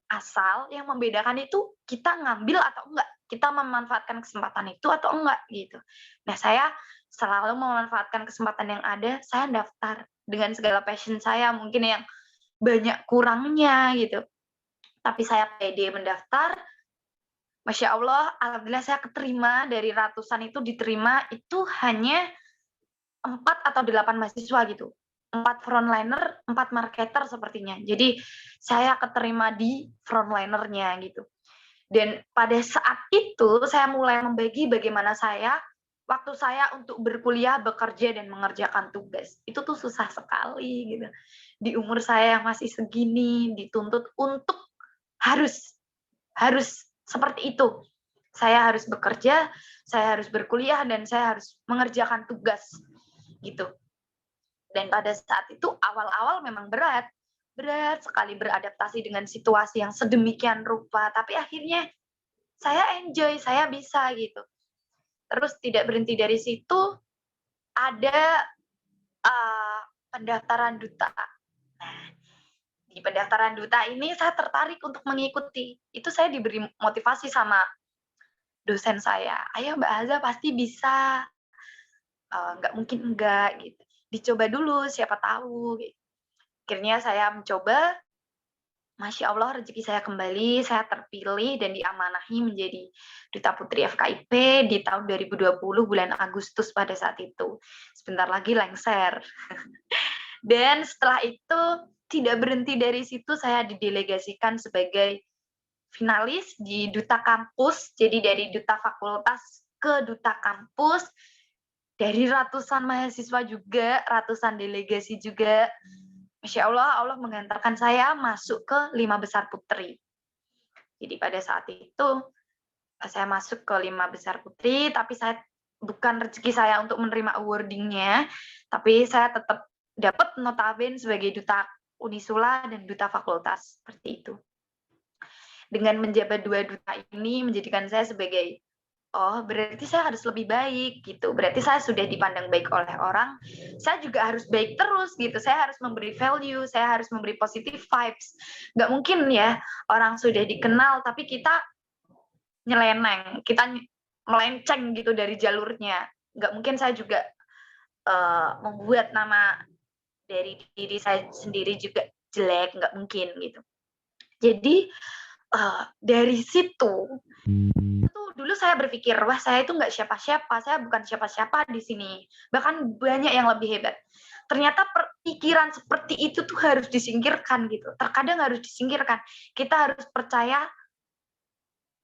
Asal yang membedakan itu kita ngambil atau enggak. Kita memanfaatkan kesempatan itu atau enggak gitu. Nah, saya selalu memanfaatkan kesempatan yang ada, saya daftar dengan segala passion saya, mungkin yang banyak kurangnya gitu. Tapi saya pede mendaftar. Masya Allah, alhamdulillah saya keterima, dari ratusan itu diterima itu hanya 4 atau 8 mahasiswa gitu. 4 frontliner, 4 marketer sepertinya. Jadi saya keterima di frontlinernya gitu. Dan pada saat itu saya mulai membagi bagaimana waktu saya untuk berkuliah, bekerja, dan mengerjakan tugas. Itu tuh susah sekali gitu. Di umur saya yang masih segini, dituntut untuk harus seperti itu. Saya harus bekerja, saya harus berkuliah, dan saya harus mengerjakan tugas gitu. Dan pada saat itu awal-awal memang berat sekali beradaptasi dengan situasi yang sedemikian rupa. Tapi akhirnya saya enjoy, saya bisa gitu. Terus tidak berhenti dari situ, ada pendaftaran duta. Nah, di pendaftaran duta ini saya tertarik untuk mengikuti. Itu saya diberi motivasi sama dosen saya. Ayo Mbak Haza pasti bisa. Nggak mungkin enggak gitu. Dicoba dulu, siapa tahu. Akhirnya saya mencoba, Masya Allah rezeki saya kembali, saya terpilih dan diamanahi menjadi Duta Putri FKIP di tahun 2020 bulan Agustus pada saat itu. Sebentar lagi lengser. Dan setelah itu tidak berhenti dari situ, saya didelegasikan sebagai finalis di Duta Kampus, jadi dari Duta Fakultas ke Duta Kampus, dari ratusan mahasiswa juga, ratusan delegasi juga. Masya Allah, Allah mengantarkan saya masuk ke 5 besar putri. Jadi pada saat itu, saya masuk ke 5 besar putri, tapi saya bukan rezeki saya untuk menerima awardingnya, tapi saya tetap dapat notabene sebagai duta Unisula dan duta fakultas, seperti itu. Dengan menjabat 2 duta ini menjadikan saya sebagai, oh berarti saya harus lebih baik gitu, berarti saya sudah dipandang baik oleh orang, saya juga harus baik terus gitu, saya harus memberi value, saya harus memberi positive vibes. Nggak mungkin ya orang sudah dikenal tapi kita nyeleneng, kita melenceng gitu dari jalurnya. Nggak mungkin saya juga membuat nama dari diri saya sendiri juga jelek, nggak mungkin gitu. Jadi dari situ tuh dulu saya berpikir, wah saya itu nggak siapa-siapa, saya bukan siapa-siapa di sini, bahkan banyak yang lebih hebat. Ternyata pikiran seperti itu tuh harus disingkirkan gitu, terkadang harus disingkirkan. Kita harus percaya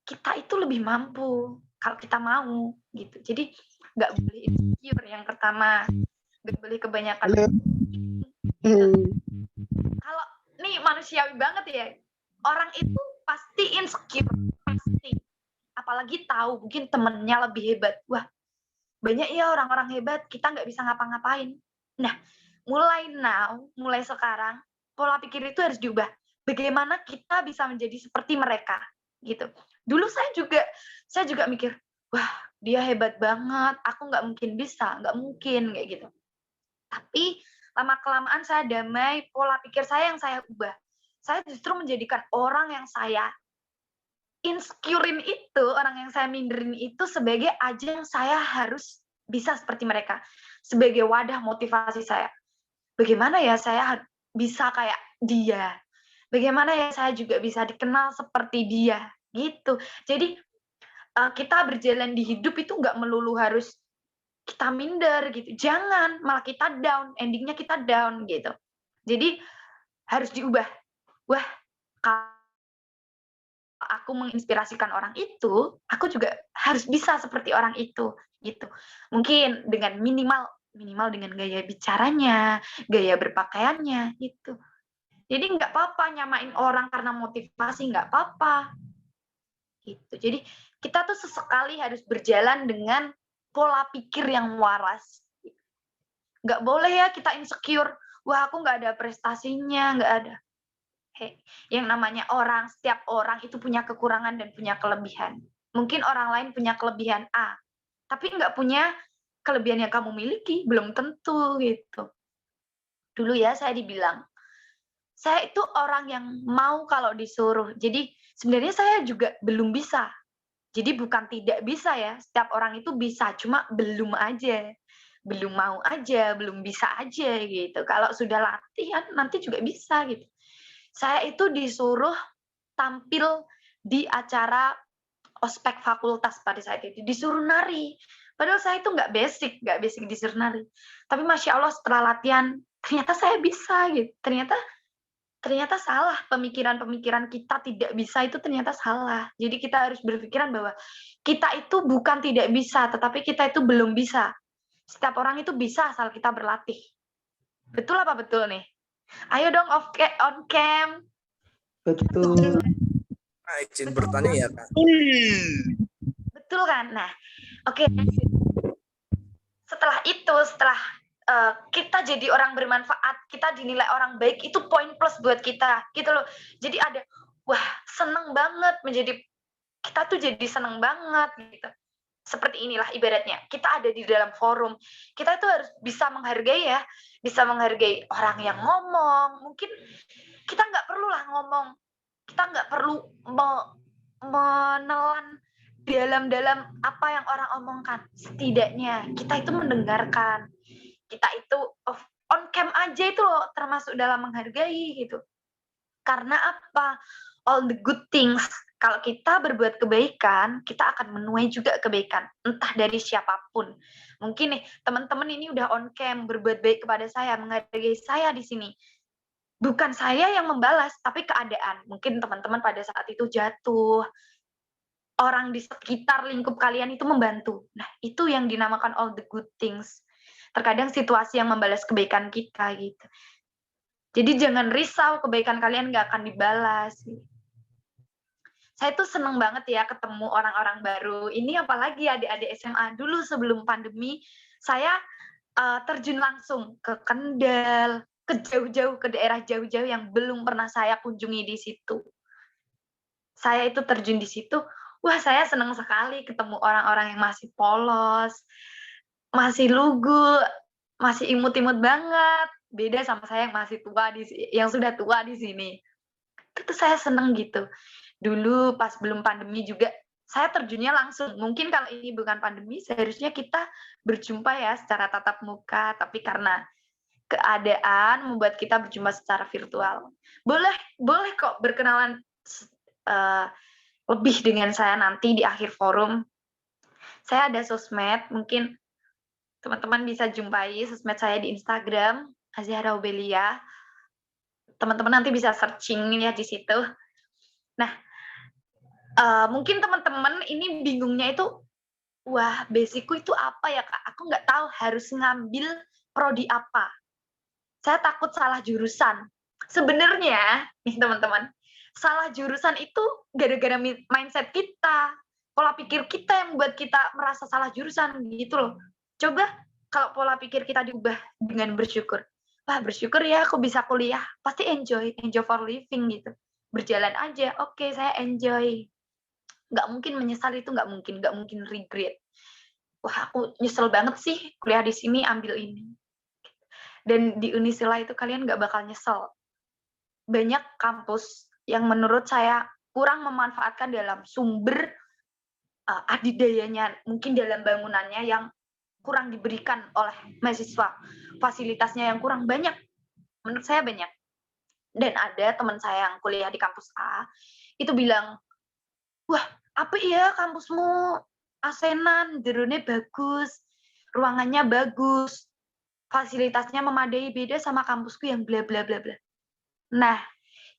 kita itu lebih mampu kalau kita mau gitu. Jadi nggak boleh insecure yang pertama, nggak boleh kebanyakan. Kalau nih manusiawi banget ya, orang itu pasti insecure, pasti. Apalagi tahu mungkin temennya lebih hebat. Wah, banyak ya orang-orang hebat, kita nggak bisa ngapa-ngapain. Nah, mulai sekarang, pola pikir itu harus diubah. Bagaimana kita bisa menjadi seperti mereka, gitu. Dulu saya juga mikir, wah dia hebat banget, aku nggak mungkin bisa, nggak mungkin, kayak gitu. Tapi lama-kelamaan saya damai, pola pikir saya yang saya ubah. Saya justru menjadikan orang yang saya insecure-in itu, orang yang saya minderin itu sebagai ajang saya harus bisa seperti mereka. Sebagai wadah motivasi saya. Bagaimana ya saya bisa kayak dia? Bagaimana ya saya juga bisa dikenal seperti dia? Gitu. Jadi kita berjalan di hidup itu nggak melulu harus kita minder gitu. Jangan, malah kita down. Endingnya kita down gitu. Jadi harus diubah. Wah, kalau aku menginspirasikan orang itu, aku juga harus bisa seperti orang itu, gitu. Mungkin dengan minimal dengan gaya bicaranya, gaya berpakaiannya, gitu. Jadi nggak apa-apa nyamain orang karena motivasi, nggak apa-apa. Gitu. Jadi kita tuh sesekali harus berjalan dengan pola pikir yang waras. Nggak boleh ya kita insecure, wah aku nggak ada prestasinya, nggak ada. Yang namanya orang, setiap orang itu punya kekurangan dan punya kelebihan. Mungkin orang lain punya kelebihan A, tapi nggak punya kelebihan yang kamu miliki, belum tentu gitu. Dulu ya saya dibilang, saya itu orang yang mau kalau disuruh. Jadi sebenarnya saya juga belum bisa. Jadi bukan tidak bisa ya, setiap orang itu bisa, cuma belum aja. Belum mau aja, belum bisa aja gitu. Kalau sudah latihan nanti juga bisa gitu. Saya itu disuruh tampil di acara ospek fakultas pada saat itu, disuruh nari. Padahal saya itu nggak basic disuruh nari. Tapi Masya Allah setelah latihan, ternyata saya bisa gitu. Ternyata salah, pemikiran-pemikiran kita tidak bisa itu ternyata salah. Jadi kita harus berpikiran bahwa kita itu bukan tidak bisa, tetapi kita itu belum bisa. Setiap orang itu bisa asal kita berlatih. Betul apa betul nih? Ayo dong on cam. Betul. Nah, izin bertanya ya, Kak. Betul kan? Nah, oke. Setelah kita jadi orang bermanfaat, kita dinilai orang baik, itu poin plus buat kita, gitu loh. Jadi ada, wah seneng banget kita tuh jadi seneng banget, gitu. Seperti inilah ibaratnya, kita ada di dalam forum, kita itu harus bisa menghargai ya, bisa menghargai orang yang ngomong. Mungkin kita nggak perlulah ngomong, kita nggak perlu menelan dalam-dalam apa yang orang omongkan. Setidaknya kita itu mendengarkan, kita itu on cam aja itu loh termasuk dalam menghargai gitu. Karena apa? All the good things, kalau kita berbuat kebaikan, kita akan menuai juga kebaikan, entah dari siapapun. Mungkin nih teman-teman ini udah on cam berbuat baik kepada saya, menghargai saya di sini. Bukan saya yang membalas, tapi keadaan. Mungkin teman-teman pada saat itu jatuh, orang di sekitar lingkup kalian itu membantu. Nah, itu yang dinamakan all the good things. Terkadang situasi yang membalas kebaikan kita gitu. Jadi jangan risau, kebaikan kalian nggak akan dibalas. Saya tuh seneng banget ya ketemu orang-orang baru. Ini apalagi adik-adik SMA. Dulu sebelum pandemi, saya terjun langsung ke Kendal, ke jauh-jauh, ke daerah jauh-jauh yang belum pernah saya kunjungi di situ. Saya itu terjun di situ, wah saya seneng sekali ketemu orang-orang yang masih polos, masih lugu, masih imut-imut banget. Beda sama saya yang masih tua yang sudah tua di sini. Itu saya seneng gitu. Dulu pas belum pandemi juga saya terjunnya langsung. Mungkin kalau ini bukan pandemi, seharusnya kita berjumpa ya secara tatap muka, tapi karena keadaan membuat kita berjumpa secara virtual. Boleh kok berkenalan lebih dengan saya nanti di akhir forum. Saya ada sosmed, mungkin teman-teman bisa jumpai sosmed saya di Instagram, Azhara Ubelia. Teman-teman nanti bisa searching ya di situ. Nah, mungkin teman-teman ini bingungnya itu, wah basicku itu apa ya Kak? Aku nggak tahu harus ngambil prodi apa. Saya takut salah jurusan. Sebenarnya nih teman-teman, salah jurusan itu gara-gara mindset kita, pola pikir kita yang membuat kita merasa salah jurusan gitu loh. Coba kalau pola pikir kita diubah dengan bersyukur. Wah bersyukur ya aku bisa kuliah, pasti enjoy for living gitu. Berjalan aja, oke saya enjoy. Nggak mungkin menyesal, itu nggak mungkin regret. Wah aku nyesel banget sih kuliah di sini ambil ini. Dan di Unisula itu kalian nggak bakal nyesel. Banyak kampus yang menurut saya kurang memanfaatkan dalam sumber adidayanya, mungkin dalam bangunannya yang kurang diberikan oleh mahasiswa. Fasilitasnya yang kurang banyak. Menurut saya banyak. Dan ada teman saya yang kuliah di kampus A, itu bilang, wah apa ya kampusmu asenan, jerone bagus, ruangannya bagus, fasilitasnya memadai, beda sama kampusku yang bla bla bla bla. Nah,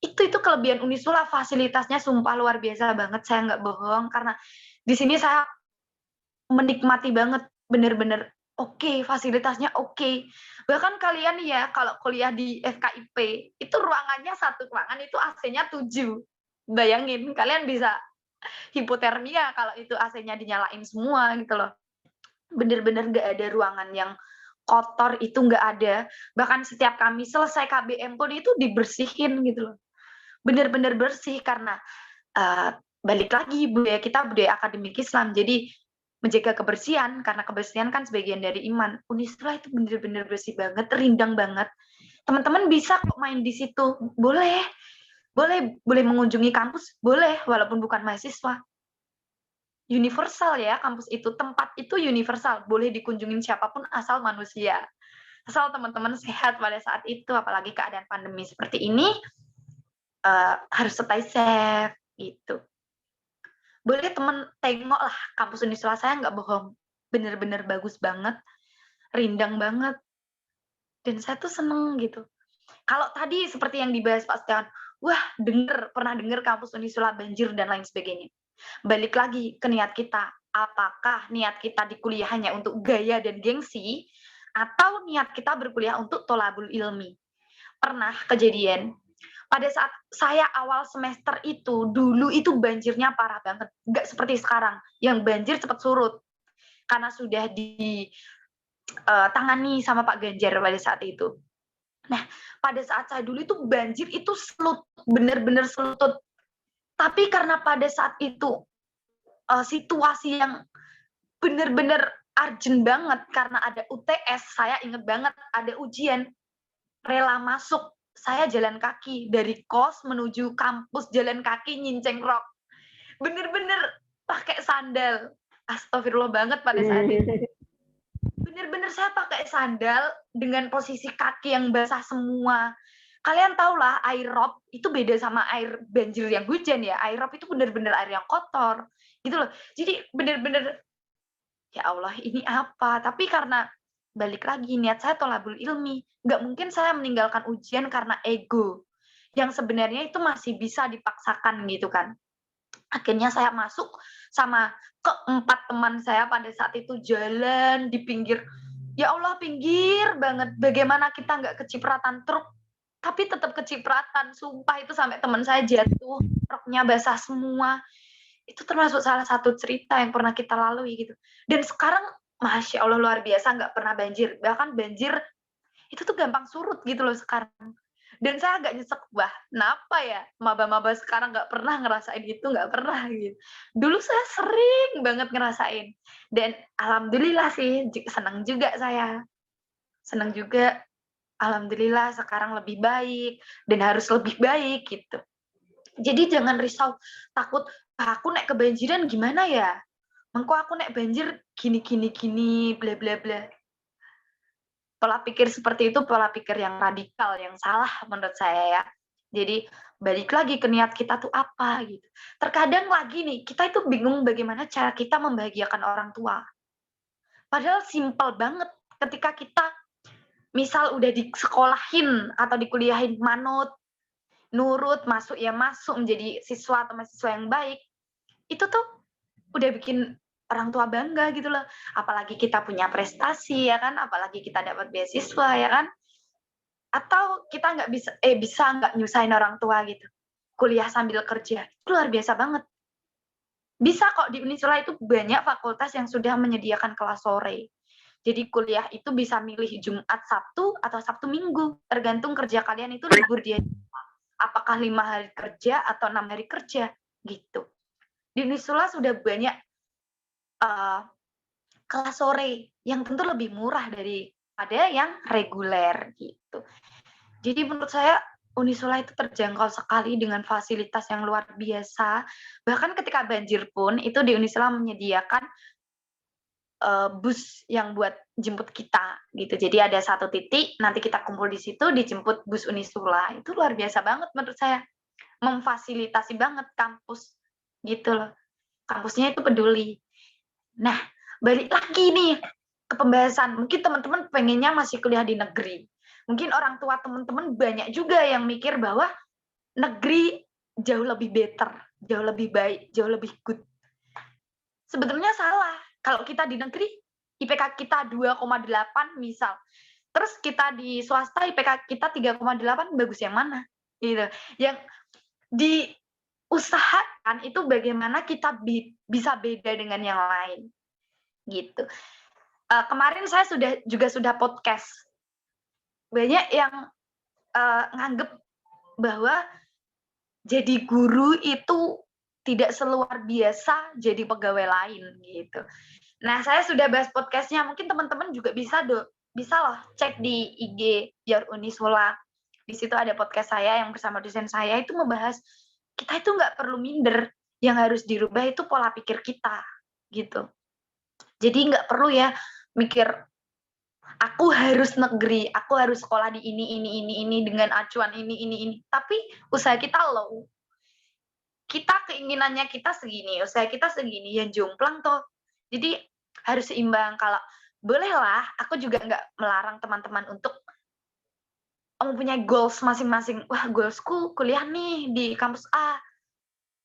itu kelebihan Unisula, fasilitasnya sumpah luar biasa banget, saya nggak bohong, karena di sini saya menikmati banget, bener-bener oke, fasilitasnya oke. Bahkan kalian ya kalau kuliah di FKIP, itu ruangannya satu ruangan itu AC-nya 7. Bayangin, kalian bisa hipotermia kalau itu AC-nya dinyalain semua gitu loh. Bener-bener nggak ada ruangan yang kotor, itu nggak ada. Bahkan setiap kami selesai KBM pun itu dibersihin gitu loh. Bener-bener bersih karena balik lagi budaya kita budaya akademik Islam. Jadi menjaga kebersihan, karena kebersihan kan sebagian dari iman. Unisula itu bener-bener bersih banget, rindang banget. Teman-teman bisa kok main di situ, boleh mengunjungi kampus, boleh walaupun bukan mahasiswa. Universal ya kampus itu, tempat itu universal, boleh dikunjungin siapapun asal manusia. Asal teman-teman sehat pada saat itu, apalagi keadaan pandemi seperti ini, harus stay safe gitu. Boleh teman tengok lah kampus Unisula, saya nggak bohong, bener-bener bagus banget, rindang banget, dan saya tuh seneng gitu. Kalau tadi seperti yang dibahas Pak Setiawan, wah pernah denger kampus Unisula banjir dan lain sebagainya. Balik lagi ke niat kita, apakah niat kita di kuliah hanya untuk gaya dan gengsi, atau niat kita berkuliah untuk tolabul ilmi. Pernah kejadian, pada saat saya awal semester itu, dulu itu banjirnya parah banget. Nggak seperti sekarang, yang banjir cepat surut. Karena sudah ditangani sama Pak Ganjar pada saat itu. Nah, pada saat saya dulu itu banjir itu benar-benar selutut. Tapi karena pada saat itu situasi yang benar-benar urgent banget, karena ada UTS, saya ingat banget ada ujian, rela masuk. Saya jalan kaki dari kos menuju kampus, jalan kaki nyinceng rok. Bener-bener pakai sandal. Astagfirullah banget pada saat itu. Bener-bener saya pakai sandal dengan posisi kaki yang basah semua. Kalian tahu lah air rob itu beda sama air banjir yang hujan ya. Air rob itu bener-bener air yang kotor. Gitu loh. Jadi bener-bener, ya Allah ini apa? Tapi karena balik lagi niat saya tolabul ilmi, nggak mungkin saya meninggalkan ujian karena ego yang sebenarnya itu masih bisa dipaksakan gitu kan. Akhirnya saya masuk sama keempat teman saya pada saat itu jalan di pinggir, ya Allah pinggir banget, bagaimana kita nggak kecipratan truk, tapi tetap kecipratan. Sumpah itu sampai teman saya jatuh, roknya basah semua. Itu termasuk salah satu cerita yang pernah kita lalui gitu. Dan sekarang, Masya Allah luar biasa, nggak pernah banjir. Bahkan banjir itu tuh gampang surut gitu loh sekarang. Dan saya agak nyesek, wah kenapa ya maba-maba sekarang nggak pernah ngerasain itu, nggak pernah gitu. Dulu saya sering banget ngerasain. Dan alhamdulillah sih, senang juga saya. Senang juga, alhamdulillah sekarang lebih baik dan harus lebih baik gitu. Jadi jangan risau, takut, aku naik kebanjiran gimana ya? Mengko aku naik banjir gini, bla bla bla. Pola pikir seperti itu pola pikir yang radikal, yang salah menurut saya ya. Jadi balik lagi ke niat kita tuh apa gitu. Terkadang lagi nih, kita itu bingung bagaimana cara kita membahagiakan orang tua. Padahal simpel banget ketika kita misal udah disekolahin atau dikuliahin manut, nurut, masuk ya masuk menjadi siswa atau mahasiswa yang baik, itu tuh udah bikin orang tua bangga gitu loh. Apalagi kita punya prestasi ya kan, apalagi kita dapat beasiswa ya kan. Atau kita nggak bisa nggak nyusahin orang tua gitu. Kuliah sambil kerja, itu luar biasa banget. Bisa kok di Unisula itu banyak fakultas yang sudah menyediakan kelas sore. Jadi kuliah itu bisa milih Jumat, Sabtu, atau Sabtu Minggu. Tergantung kerja kalian itu libur dia. Apakah 5 hari kerja atau 6 hari kerja gitu. Di Unisula sudah banyak kelas sore yang tentu lebih murah daripada yang reguler gitu. Jadi menurut saya Unisula itu terjangkau sekali dengan fasilitas yang luar biasa. Bahkan ketika banjir pun itu di Unisula menyediakan bus yang buat jemput kita gitu. Jadi ada satu titik, nanti kita kumpul di situ, dijemput bus Unisula. Itu luar biasa banget menurut saya. Memfasilitasi banget kampus gitu loh. Kampusnya itu peduli. Nah, balik lagi nih ke pembahasan. Mungkin teman-teman pengennya masih kuliah di negeri. Mungkin orang tua teman-teman banyak juga yang mikir bahwa negeri jauh lebih better, jauh lebih baik, jauh lebih good. Sebetulnya salah. Kalau kita di negeri, IPK kita 2,8 misal. Terus kita di swasta IPK kita 3,8, bagus yang mana? Gitu. Yang diusahakan itu bagaimana kita bisa beda dengan yang lain. Gitu. Kemarin saya sudah podcast. Banyak yang nganggep bahwa jadi guru itu tidak seluar biasa jadi pegawai lain gitu. Nah, saya sudah bahas podcastnya. Mungkin teman-teman juga bisa loh cek di IG Your Unisula. Di situ ada podcast saya yang bersama dosen saya itu membahas kita itu nggak perlu minder. Yang harus dirubah itu pola pikir kita gitu. Jadi nggak perlu ya mikir aku harus negeri, aku harus sekolah di ini dengan acuan ini. Tapi usaha kita low. Kita keinginannya kita segini, usaha kita segini, yang jomplang toh. Jadi harus seimbang. Kalau bolehlah, aku juga nggak melarang teman-teman untuk mempunyai goals masing-masing. Wah, goalsku kuliah nih di kampus A.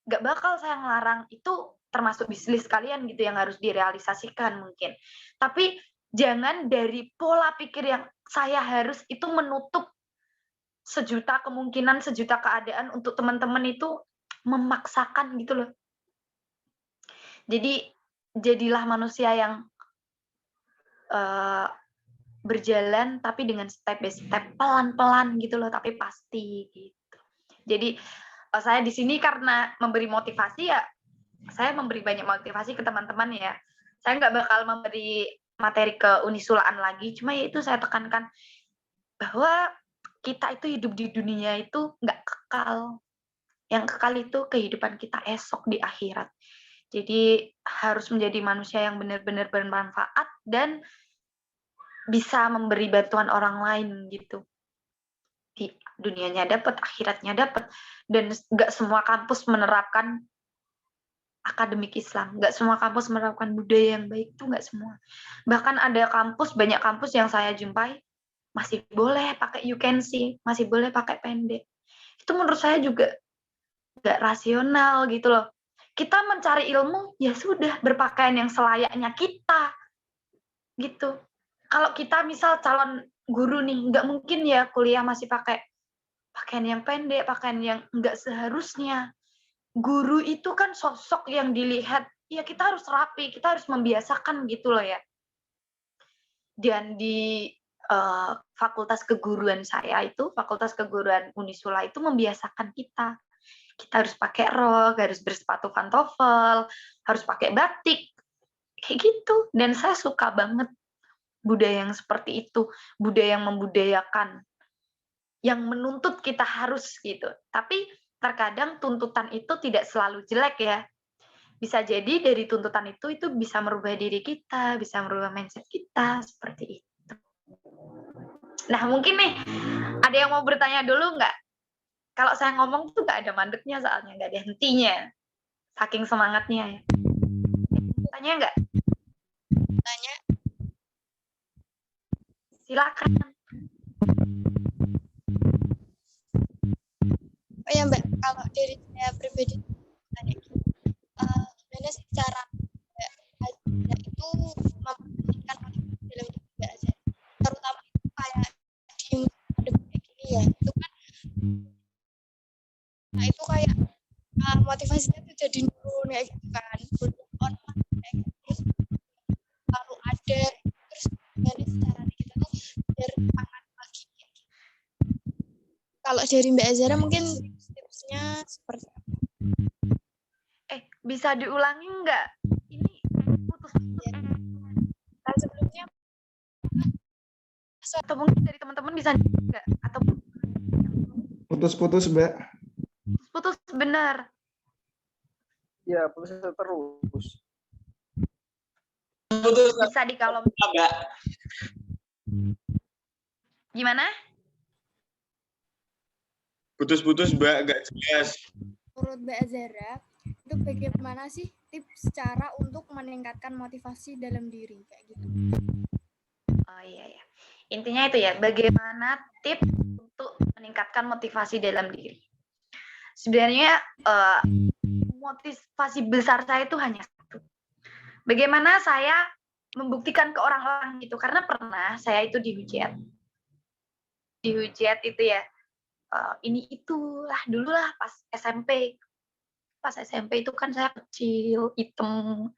Nggak bakal saya ngelarang, itu termasuk bisnis kalian gitu yang harus direalisasikan mungkin. Tapi jangan dari pola pikir yang saya harus itu menutup sejuta kemungkinan, sejuta keadaan untuk teman-teman itu memaksakan gitu loh. Jadi jadilah manusia yang berjalan tapi dengan step by step, pelan-pelan gitu loh, tapi pasti gitu. Jadi saya di sini karena memberi motivasi ya, saya memberi banyak motivasi ke teman-teman ya. Saya nggak bakal memberi materi ke Unisulaan lagi, cuma ya itu saya tekankan bahwa kita itu hidup di dunia itu nggak kekal. Yang kekal itu kehidupan kita esok di akhirat. Jadi harus menjadi manusia yang benar-benar bermanfaat dan bisa memberi bantuan orang lain gitu. Di dunianya dapat, akhiratnya dapat. Dan nggak semua kampus menerapkan akademik Islam. Nggak semua kampus menerapkan budaya yang baik, itu nggak semua. Bahkan ada kampus, banyak kampus yang saya jumpai, masih boleh pakai you can see, masih boleh pakai pendek. Itu menurut saya juga nggak rasional gitu loh. Kita mencari ilmu, ya sudah, berpakaian yang selayaknya kita. Gitu. Kalau kita misal calon guru nih, nggak mungkin ya kuliah masih pakai pakaian yang pendek, pakaian yang enggak seharusnya. Guru itu kan sosok yang dilihat, ya kita harus rapi, kita harus membiasakan gitu loh ya. Dan di fakultas keguruan saya itu, fakultas keguruan Unisula itu membiasakan kita. Kita harus pakai rok, harus bersepatu pantofel, harus pakai batik, kayak gitu. Dan saya suka banget budaya yang seperti itu, budaya yang membudayakan, yang menuntut kita harus gitu. Tapi terkadang tuntutan itu tidak selalu jelek ya. Bisa jadi dari tuntutan itu bisa merubah diri kita, bisa merubah mindset kita, seperti itu. Nah, mungkin nih, ada yang mau bertanya dulu nggak? Kalau saya ngomong tuh nggak ada mandeknya soalnya, nggak ada hentinya. Saking semangatnya ya. Tanya nggak? Tanya. Silakan. Oh ya Mbak, kalau dari saya pribadi, tanya gimana sih cara Mbak itu mempertahankan motivasi dalam belajar, terutama itu kayak di pandemi kayak gini ya, itu kan, nah itu kayak motivasinya tuh jadi nurun ya gitu kan, belum online kayak gitu, terus lalu ada, terus gimana sih caranya kita tuh biar semangat lagi kayak gitu. Kalau dari Mbak Azhara mungkin tipsnya seperti apa? Bisa diulangi nggak? Ini putus. Ya. Nah, sebelumnya atau mungkin dari teman-teman bisa nggak? Atau Putus-putus, Mbak. putus benar. Ya, putus terus. Bisa di kolom. Gimana? Putus-putus, Mbak, nggak jelas. Menurut Mbak Azhara, itu bagaimana sih tips cara untuk meningkatkan motivasi dalam diri kayak gitu? Oh iya ya. Intinya itu ya, bagaimana tips untuk meningkatkan motivasi dalam diri. Sebenarnya motivasi besar saya itu hanya satu. Bagaimana saya membuktikan ke orang-orang gitu, karena pernah saya itu dihujat. Dihujat itu ya, ini itulah dulu lah pas SMP. Pas SMP itu kan saya kecil, hitam,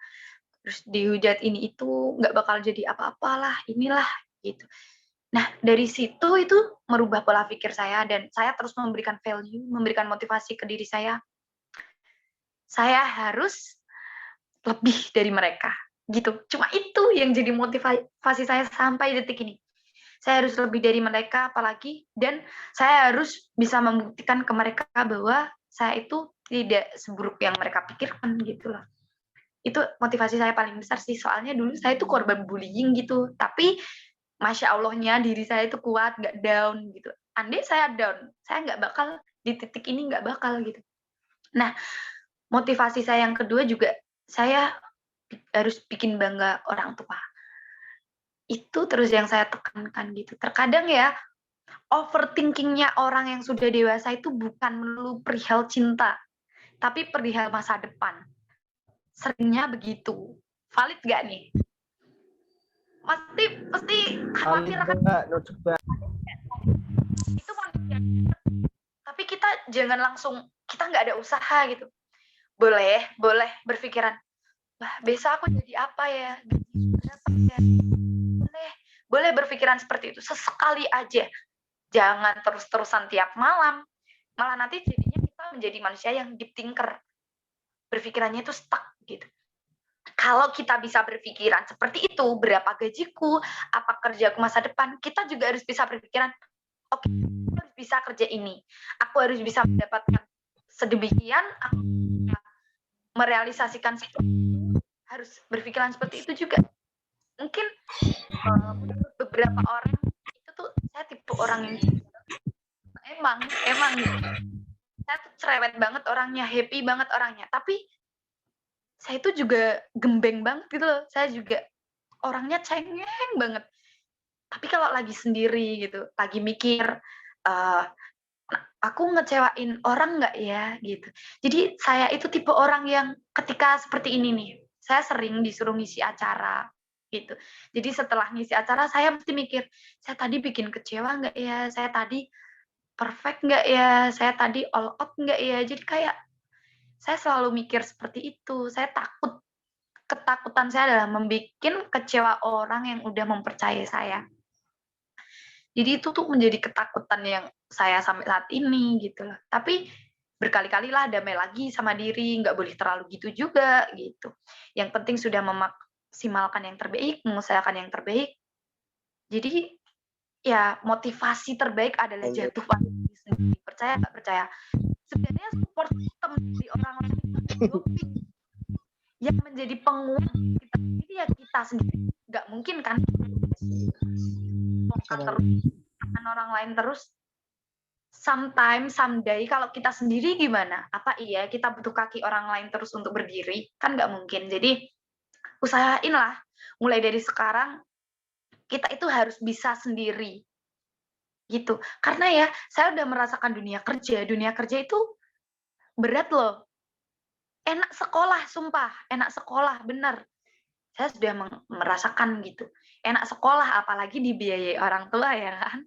terus dihujat ini itu nggak bakal jadi apa-apalah, inilah gitu. Nah, dari situ itu merubah pola pikir saya dan saya terus memberikan value, memberikan motivasi ke diri saya. Saya harus lebih dari mereka, gitu. Cuma itu yang jadi motivasi saya sampai detik ini. Saya harus lebih dari mereka apalagi, dan saya harus bisa membuktikan ke mereka bahwa saya itu tidak seburuk yang mereka pikirkan gitu loh. Itu motivasi saya paling besar sih, soalnya dulu saya itu korban bullying gitu, tapi Masya Allahnya diri saya itu kuat, nggak down gitu. Andai saya down, saya nggak bakal di titik ini, nggak bakal gitu. Nah, motivasi saya yang kedua juga, saya harus bikin bangga orang tua. Itu terus yang saya tekankan gitu. Terkadang ya, overthinkingnya orang yang sudah dewasa itu bukan melulu perihal cinta, tapi perihal masa depan. Seringnya begitu. Valid nggak nih? Pasti khawatir kan? Itu manusia. Tapi kita jangan langsung, kita nggak ada usaha gitu. Boleh berpikiran, wah besok aku jadi apa ya? Boleh berpikiran seperti itu, sesekali aja. Jangan terus-terusan tiap malam. Malah nanti jadinya kita menjadi manusia yang deep thinker. Berpikirannya itu stuck gitu. Kalau kita bisa berpikiran seperti itu, berapa gajiku, apa kerjaku masa depan, kita juga harus bisa berpikiran, oke, aku harus bisa kerja ini. Aku harus bisa mendapatkan sedemikian, aku bisa merealisasikan itu. Harus berpikiran seperti itu juga. Mungkin beberapa orang itu tuh, saya tipe orang yang emang gitu. Saya tuh cerewet banget orangnya, happy banget orangnya, tapi saya itu juga gembeng banget gitu loh. Saya juga orangnya cengeng banget. Tapi kalau lagi sendiri gitu, lagi mikir, aku ngecewain orang nggak ya gitu. Jadi saya itu tipe orang yang ketika seperti ini nih, saya sering disuruh ngisi acara gitu. Jadi setelah ngisi acara, saya mesti mikir, saya tadi bikin kecewa nggak ya? Saya tadi perfect nggak ya, saya tadi all out nggak ya. Jadi kayak saya selalu mikir seperti itu. Saya takut, ketakutan saya adalah membuat kecewa orang yang udah mempercayai saya. Jadi itu tuh menjadi ketakutan yang saya sampai saat ini gitu loh. Tapi berkali-kali lah damai lagi sama diri, nggak boleh terlalu gitu juga gitu. Yang penting sudah memaksimalkan yang terbaik, mengusahakan yang terbaik. Jadi ya motivasi terbaik adalah jatuh pada diri sendiri. Percaya nggak percaya? Sebenarnya support system dari orang lain itu yang menjadi penguat kita sendiri ya kita sendiri. Nggak mungkin kan tekan orang lain terus. Sometimes, someday, kalau kita sendiri gimana? Apa iya kita butuh kaki orang lain terus untuk berdiri? Kan nggak mungkin. Jadi usahain lah, mulai dari sekarang kita itu harus bisa sendiri. Gitu. Karena ya, saya udah merasakan dunia kerja. Dunia kerja itu berat loh. Enak sekolah, sumpah. Enak sekolah, bener. Saya sudah merasakan gitu. Enak sekolah, apalagi dibiayai orang tua ya kan.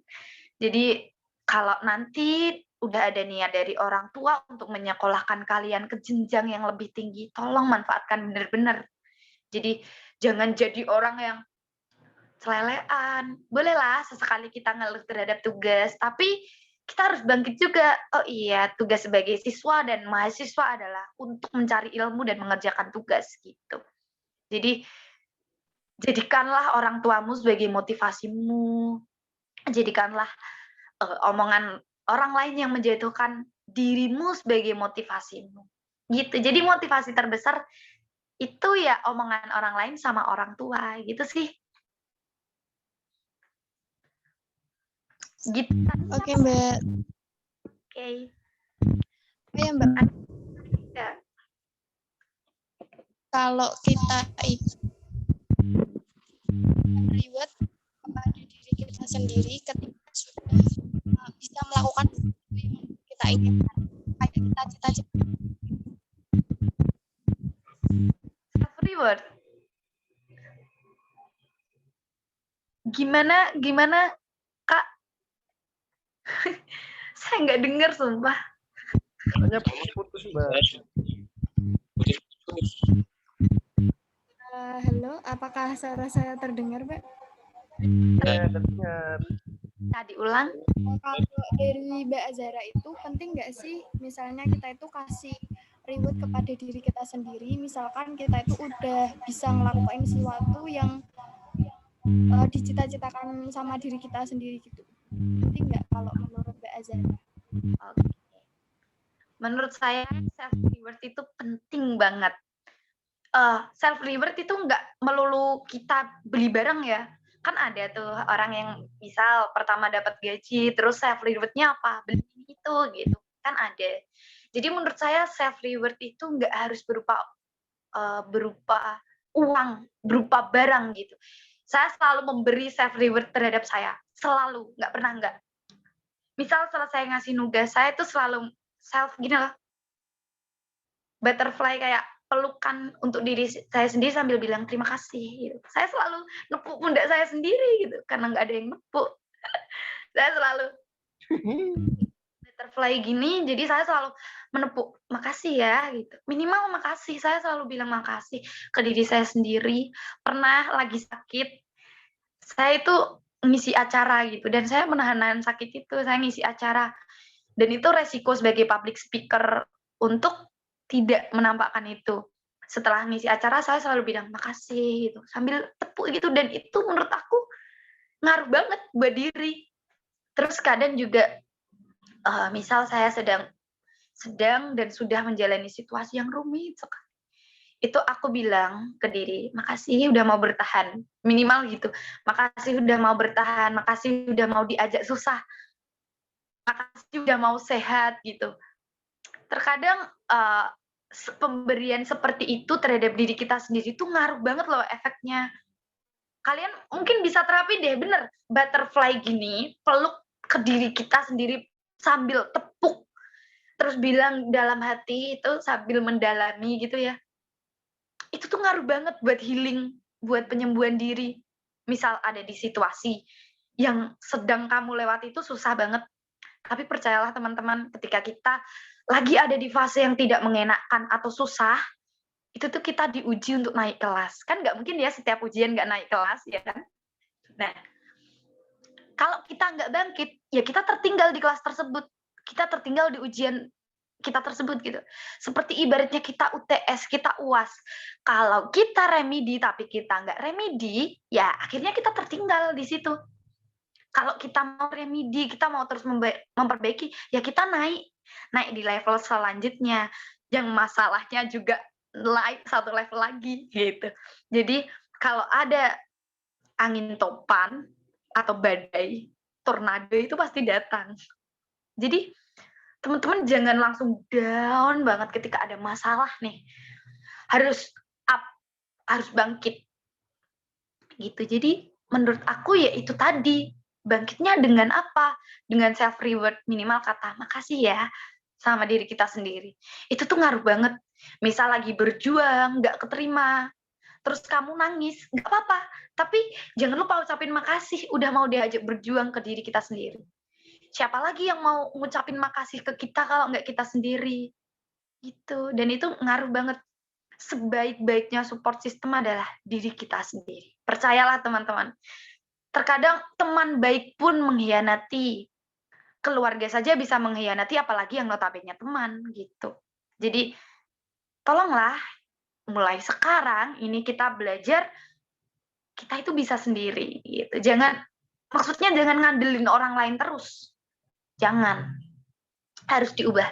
Jadi kalau nanti udah ada niat dari orang tua untuk menyekolahkan kalian ke jenjang yang lebih tinggi, tolong manfaatkan benar-benar. Jadi jangan jadi orang yang selelean. Bolehlah sesekali kita ngeluh terhadap tugas, tapi kita harus bangkit juga. Oh iya, tugas sebagai siswa dan mahasiswa adalah untuk mencari ilmu dan mengerjakan tugas gitu. Jadi jadikanlah orang tuamu sebagai motivasimu. Jadikanlah omongan orang lain yang menjatuhkan dirimu sebagai motivasimu. Gitu. Jadi motivasi terbesar itu ya omongan orang lain sama orang tua, gitu sih. Gitu. Oke, Mbak. Oke. Ya, Mbak. Ya. Kalau kita itu reward kepada diri kita sendiri ketika sudah bisa melakukan sesuatu yang kita inginkan, kayak kita cita-cita. Self reward. Gimana Kak? Saya nggak dengar sumpah. Hanya putus, Mbak. Halo, apakah suara saya terdengar, Mbak? Terdengar. Tadi ulang. Kalau dari Mbak Azara itu penting nggak sih, misalnya kita itu kasih reward kepada diri kita sendiri, misalkan kita itu udah bisa ngelakuin sesuatu yang dicita-citakan sama diri kita sendiri gitu. Penting nggak kalau menurut Mbak Azara? Oke. Menurut saya self reward itu penting banget. Self reward itu nggak melulu kita beli barang ya. Kan ada tuh orang yang misal pertama dapat gaji, terus self reward-nya apa? Beli itu gitu. Kan ada. Jadi menurut saya self reward itu nggak harus berupa uang, berupa barang gitu. Saya selalu memberi self reward terhadap saya. Selalu, nggak pernah nggak. Misal selesai ngasih nugas, saya itu selalu self gini loh. Butterfly kayak pelukan untuk diri saya sendiri sambil bilang terima kasih gitu. Saya selalu nepuk pundak saya sendiri gitu karena nggak ada yang nepuk. Saya selalu butterfly gini, jadi saya selalu menepuk makasih ya gitu. Minimal makasih, saya selalu bilang makasih ke diri saya sendiri. Pernah lagi sakit, saya itu ngisi acara gitu dan saya menahan sakit itu, saya ngisi acara dan itu resiko sebagai public speaker untuk tidak menampakkan itu. Setelah ngisi acara saya selalu bilang makasih gitu sambil tepuk gitu dan itu menurut aku ngaruh banget buat diri. Terus kadang juga misal saya sedang dan sudah menjalani situasi yang rumit sekali. Itu aku bilang ke diri, makasih udah mau bertahan. Minimal gitu. Makasih udah mau bertahan, makasih udah mau diajak susah. Makasih udah mau sehat gitu. Terkadang pemberian seperti itu terhadap diri kita sendiri itu ngaruh banget loh efeknya. Kalian mungkin bisa terapi deh, bener. Butterfly gini, peluk ke diri kita sendiri sambil tepuk. Terus bilang dalam hati itu sambil mendalami gitu ya. Itu tuh ngaruh banget buat healing, buat penyembuhan diri. Misal ada di situasi yang sedang kamu lewati itu susah banget. Tapi percayalah teman-teman, ketika kita lagi ada di fase yang tidak mengenakan atau susah, itu tuh kita diuji untuk naik kelas. Kan nggak mungkin ya setiap ujian nggak naik kelas, ya kan? Nah, kalau kita nggak bangkit, ya kita tertinggal di kelas tersebut. Kita tertinggal di ujian kita tersebut gitu. Seperti ibaratnya kita UTS, kita UAS. Kalau kita remedi tapi kita nggak remedi, ya akhirnya kita tertinggal di situ. Kalau kita mau remedi, kita mau terus memperbaiki, ya kita naik di level selanjutnya. Yang masalahnya juga naik satu level lagi gitu. Jadi kalau ada angin topan atau badai, tornado itu pasti datang. Jadi teman-teman jangan langsung down banget ketika ada masalah nih. Harus up, harus bangkit. Gitu. Jadi menurut aku ya itu tadi, bangkitnya dengan apa? Dengan self reward, minimal kata makasih ya sama diri kita sendiri. Itu tuh ngaruh banget. Misal lagi berjuang, nggak keterima, terus kamu nangis, nggak apa-apa. Tapi jangan lupa ucapin makasih, udah mau diajak berjuang ke diri kita sendiri. Siapa lagi yang mau ngucapin makasih ke kita kalau nggak kita sendiri? Gitu. Dan itu ngaruh banget. Sebaik-baiknya support system adalah diri kita sendiri. Percayalah teman-teman. Terkadang teman baik pun mengkhianati. Keluarga saja bisa mengkhianati, apalagi yang notabene teman gitu. Jadi tolonglah mulai sekarang ini kita belajar kita itu bisa sendiri gitu. Maksudnya jangan ngandelin orang lain terus. Jangan. Harus diubah.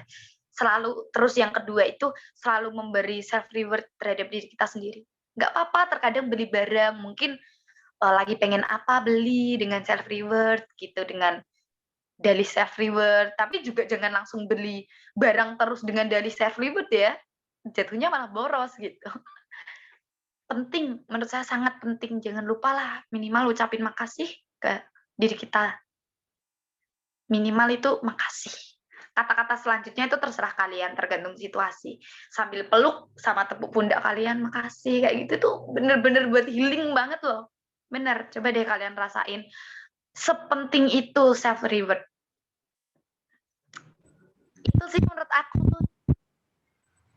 Selalu terus yang kedua itu selalu memberi self reward terhadap diri kita sendiri. Nggak apa-apa terkadang beli barang, mungkin lagi pengen apa beli dengan self reward gitu, dengan dalih self reward, tapi juga jangan langsung beli barang terus dengan dalih self reward ya, jatuhnya malah boros gitu. Penting, menurut saya sangat penting, jangan lupa lah minimal ucapin makasih ke diri kita. Minimal itu makasih. Kata-kata selanjutnya itu terserah kalian, tergantung situasi. Sambil peluk sama tepuk pundak kalian, makasih kayak gitu tuh bener-bener buat healing banget loh. Bener, coba deh kalian rasain. Sepenting itu self reward. Itu sih menurut aku.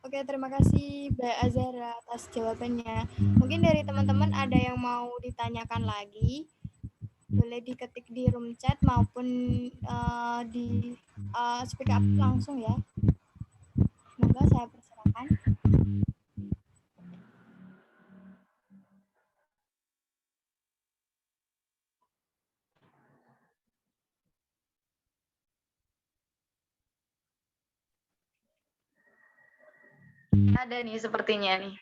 Oke, terima kasih Mbak Azhara atas jawabannya. Mungkin dari teman-teman ada yang mau ditanyakan lagi, boleh diketik di room chat maupun di speak up langsung ya. Semoga saya persilakan. Ada nih sepertinya nih.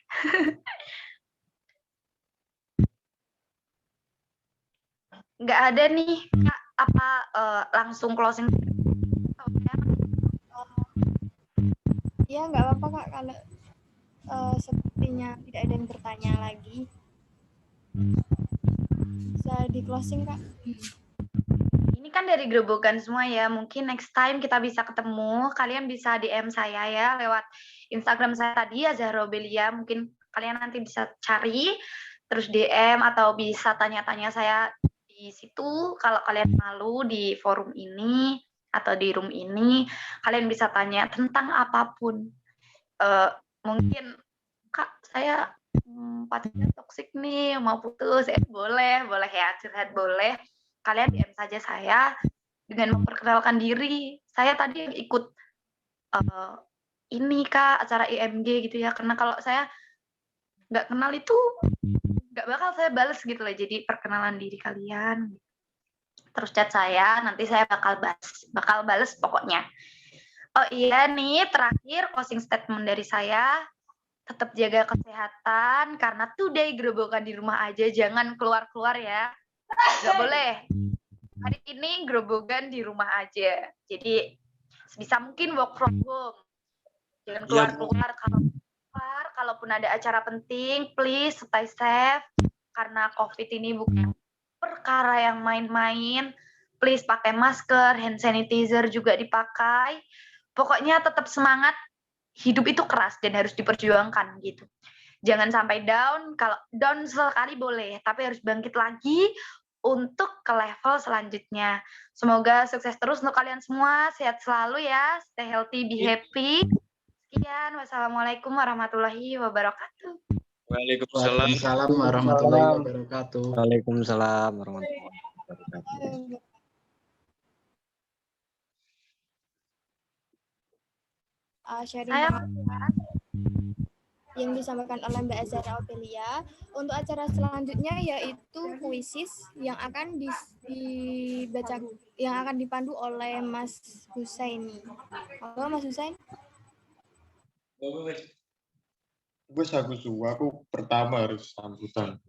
Nggak ada nih, Kak. Apa langsung closing? Ya, nggak apa-apa Kak kalau sepertinya tidak ada yang bertanya lagi. Bisa di closing Kak. Ini kan dari Grobogan semua ya, mungkin next time kita bisa ketemu, kalian bisa DM saya ya lewat Instagram saya tadi Azhara Belia, mungkin kalian nanti bisa cari terus DM atau bisa tanya-tanya saya di situ. Kalau kalian malu di forum ini atau di room ini, kalian bisa tanya tentang apapun. Mungkin Kak saya pacarnya toksik nih, mau putus, boleh ya, curhat boleh. Kalian DM saja saya dengan memperkenalkan diri. Saya tadi ikut ini Kak, acara IMG gitu ya, karena kalau saya nggak kenal itu nggak bakal saya balas gitu lah. Jadi perkenalan diri kalian, terus chat saya, nanti saya bakal balas pokoknya. Oh iya nih, terakhir closing statement dari saya, tetap jaga kesehatan, karena today Grobogan di rumah aja, jangan keluar-keluar ya. Nggak boleh. Hari ini Grobogan di rumah aja. Jadi sebisa mungkin work from home. Jangan keluar-keluar. Kalaupun ada acara penting, please stay safe. Karena COVID ini bukan perkara yang main-main. Please pakai masker, hand sanitizer juga dipakai. Pokoknya tetap semangat. Hidup itu keras dan harus diperjuangkan gitu. Jangan sampai down. Kalau down sekali boleh, tapi harus bangkit lagi untuk ke level selanjutnya. Semoga sukses terus untuk kalian semua, sehat selalu ya, stay healthy, be happy. Sekian, wassalamualaikum warahmatullahi wabarakatuh. Waalaikumsalam. Warahmatullahi wabarakatuh. Waalaikumsalam warahmatullahi wabarakatuh. Sharing Saya pengalaman yang disampaikan oleh Mbak Azhara Opelia. Untuk acara selanjutnya yaitu kuisis yang akan dibaca, yang akan dipandu oleh Mas Husaini. Halo Mas Husain. Gue aku pertama harus sambutan.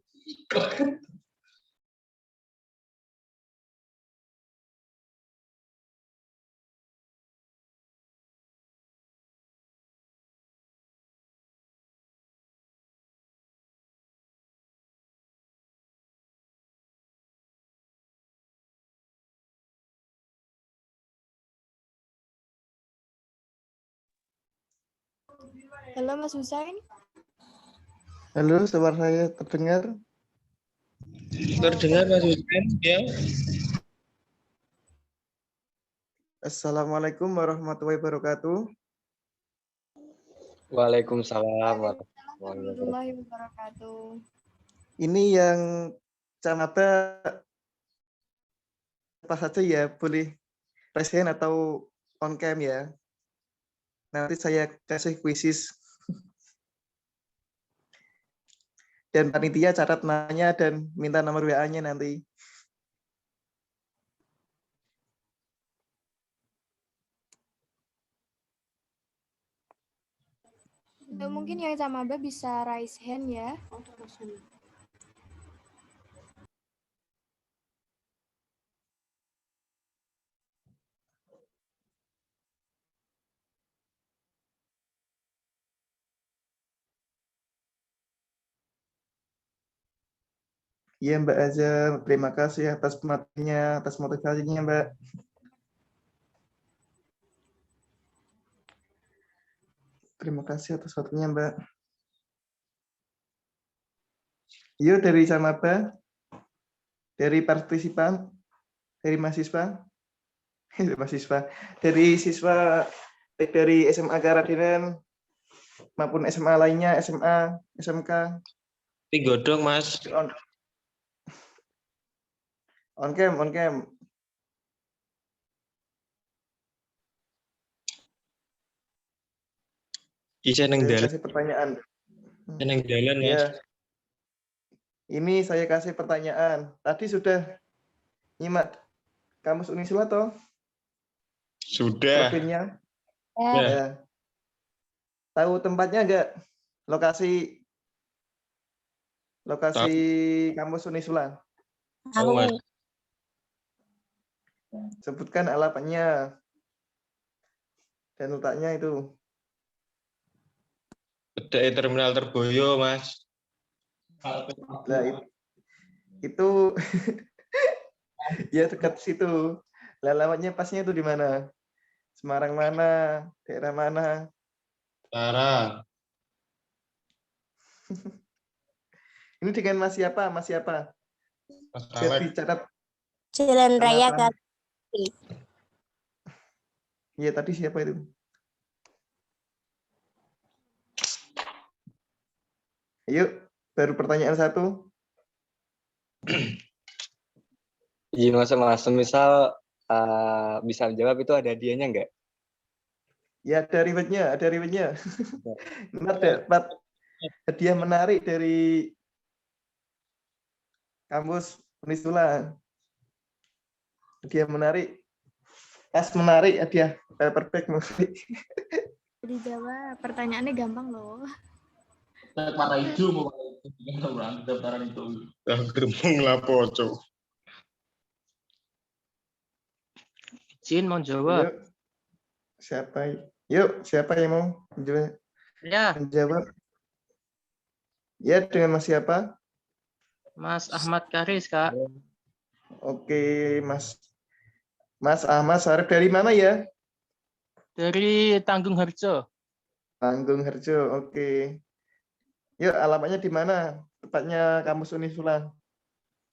Halo Mas Husain. Halo, suara saya terdengar? Terdengar Mas Hussein ya? Assalamualaikum warahmatullahi wabarakatuh. Waalaikumsalam Warahmatullahi wabarakatuh. Ini yang Camaba apa saja ya, boleh raise hand atau on cam ya. Nanti saya kasih kuisis. Dan panitia catat namanya dan minta nomor WA-nya nanti. Mungkin yang Camaba bisa raise hand ya. Iya Mbak Azhar, terima kasih atas materinya, atas motivasinya Mbak. Terima kasih atas waktunya Mbak. Yuk dari Camaba, dari partisipan, dari mahasiswa, mahasiswa, dari siswa dari SMA Karadinan maupun SMA lainnya, SMA, SMK. Godong Mas. On cam, on cam. Bisa neng Saya dalan. kasih pertanyaan. Neng dalan Mas. Ya. Ini saya kasih pertanyaan. Tadi sudah nyimak Kamus Unisula toh? Sudah. Profilnya? Ya. Ya. Tahu tempatnya enggak? Lokasi Kamus Unisula. Tahu Mas. Sebutkan alamatnya dan letaknya itu. Ada terminal Terboyo Mas. Nah, itu ya dekat situ. Alamatnya pasnya itu di mana? Semarang mana? Daerah mana? Semarang. Ini dengan Mas siapa? Mas siapa? Mas Biar dicatat. Jalan Raya Kali. Iya, tadi siapa itu? Yuk, baru pertanyaan satu. Iya Mas, misal bisa jawab itu ada hadiahnya enggak? Ya, ada rewardnya, ada rewardnya. Dapat hadiah menarik dari Kamus Unisula. Hadiah menarik. Tas menarik, hadiah paper bag menarik. Dijawab, pertanyaannya gampang loh. Warna hijau mau daftaran itu. Gerbong lapoco. Jin mau jawab. Siapa yang mau menjawab? Ya, dengan Mas siapa? Mas Ahmad Karis, Kak. Oke, Mas Ahmad Sarif dari mana ya? Dari Tanggung Harjo. Tanggung Harjo, oke. Yuk, alamatnya di mana? Tepatnya Kamus Unisula.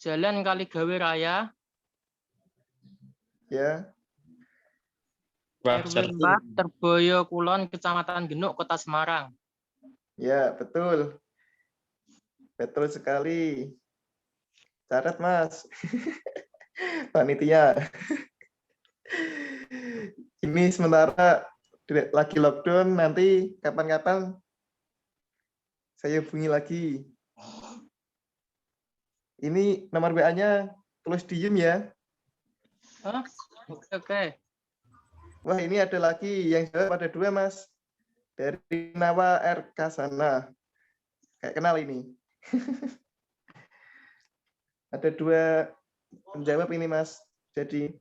Jalan Kaligawe Raya, Ya. RW 4 Terboyo Kulon, Kecamatan Genuk, Kota Semarang. Ya, betul. Betul sekali. Catat, Mas. Panitia. Ini sementara lagi lockdown, nanti kapan-kapan saya hubungi lagi. Ini nomor WA-nya tulis diem ya. Oke. Wah, ini ada lagi yang jawab, ada 2, Mas. Dari Nawa R. Kasana. Kayak kenal ini. Ada 2 menjawab ini, Mas. Jadi,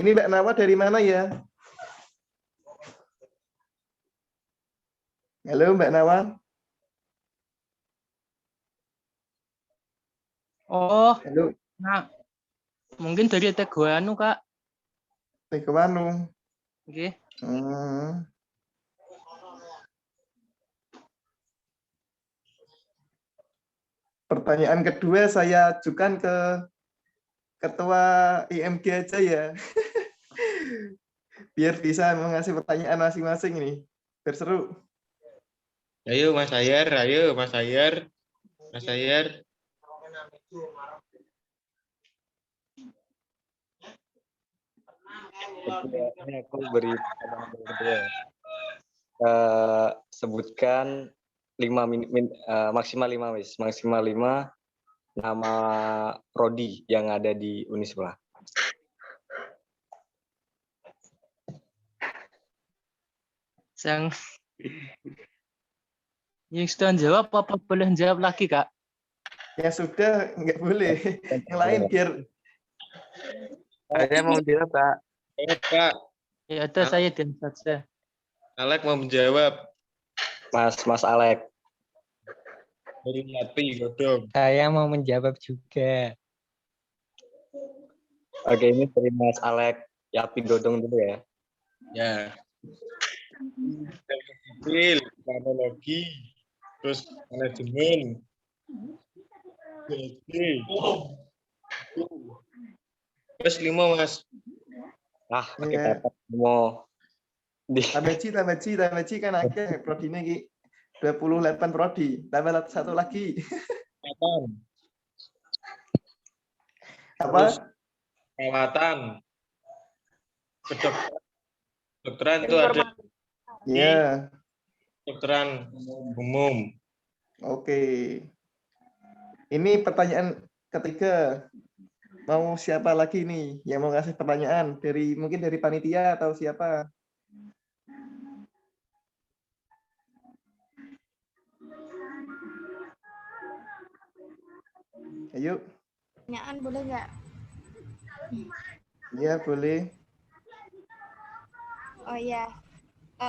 ini Mbak Nawa dari mana ya? Halo, Mbak Nawa. Oh, halo. Nah, mungkin dari Teguanu, Kak. Teguanu. Oke. Pertanyaan kedua saya ajukan ke Ketua IMG aja ya. Biar bisa mengasih pertanyaan masing-masing ini. Biar seru. Ayo Mas Ayer, ayo Mas Ayer. Mas Ayer. Ini aku beri pertanyaan kedua. Sebutkan 5 maksimal 5 wis, maksimal 5 nama prodi yang ada di Unisula. Yang sudah jawab apa boleh jawab lagi, Kak? Ya sudah, nggak boleh. Yang lain biar. Saya mau jawab, Kak. Kak. Ya ada saya dan saja. Alek mau menjawab. Mas Alek. Dari Mati Godong. Saya mau menjawab juga. Oke, ini dari Mas Alek Yapi Godong dulu ya. Ya. Sipil, teknologi, terus manajemen. Terus 5, Mas. Kita mau Tambah kan akeh prodinya iki 28 prodi, tambah 1 lagi. Apa? Perawatan. Kedokteran itu ada. Ya. Kedokteran umum. Oke. Ini pertanyaan ketiga. Mau siapa lagi nih yang mau ngasih pertanyaan? Mungkin dari panitia atau siapa? Ayo. Pertanyaan boleh nggak? Iya, boleh. Oh iya.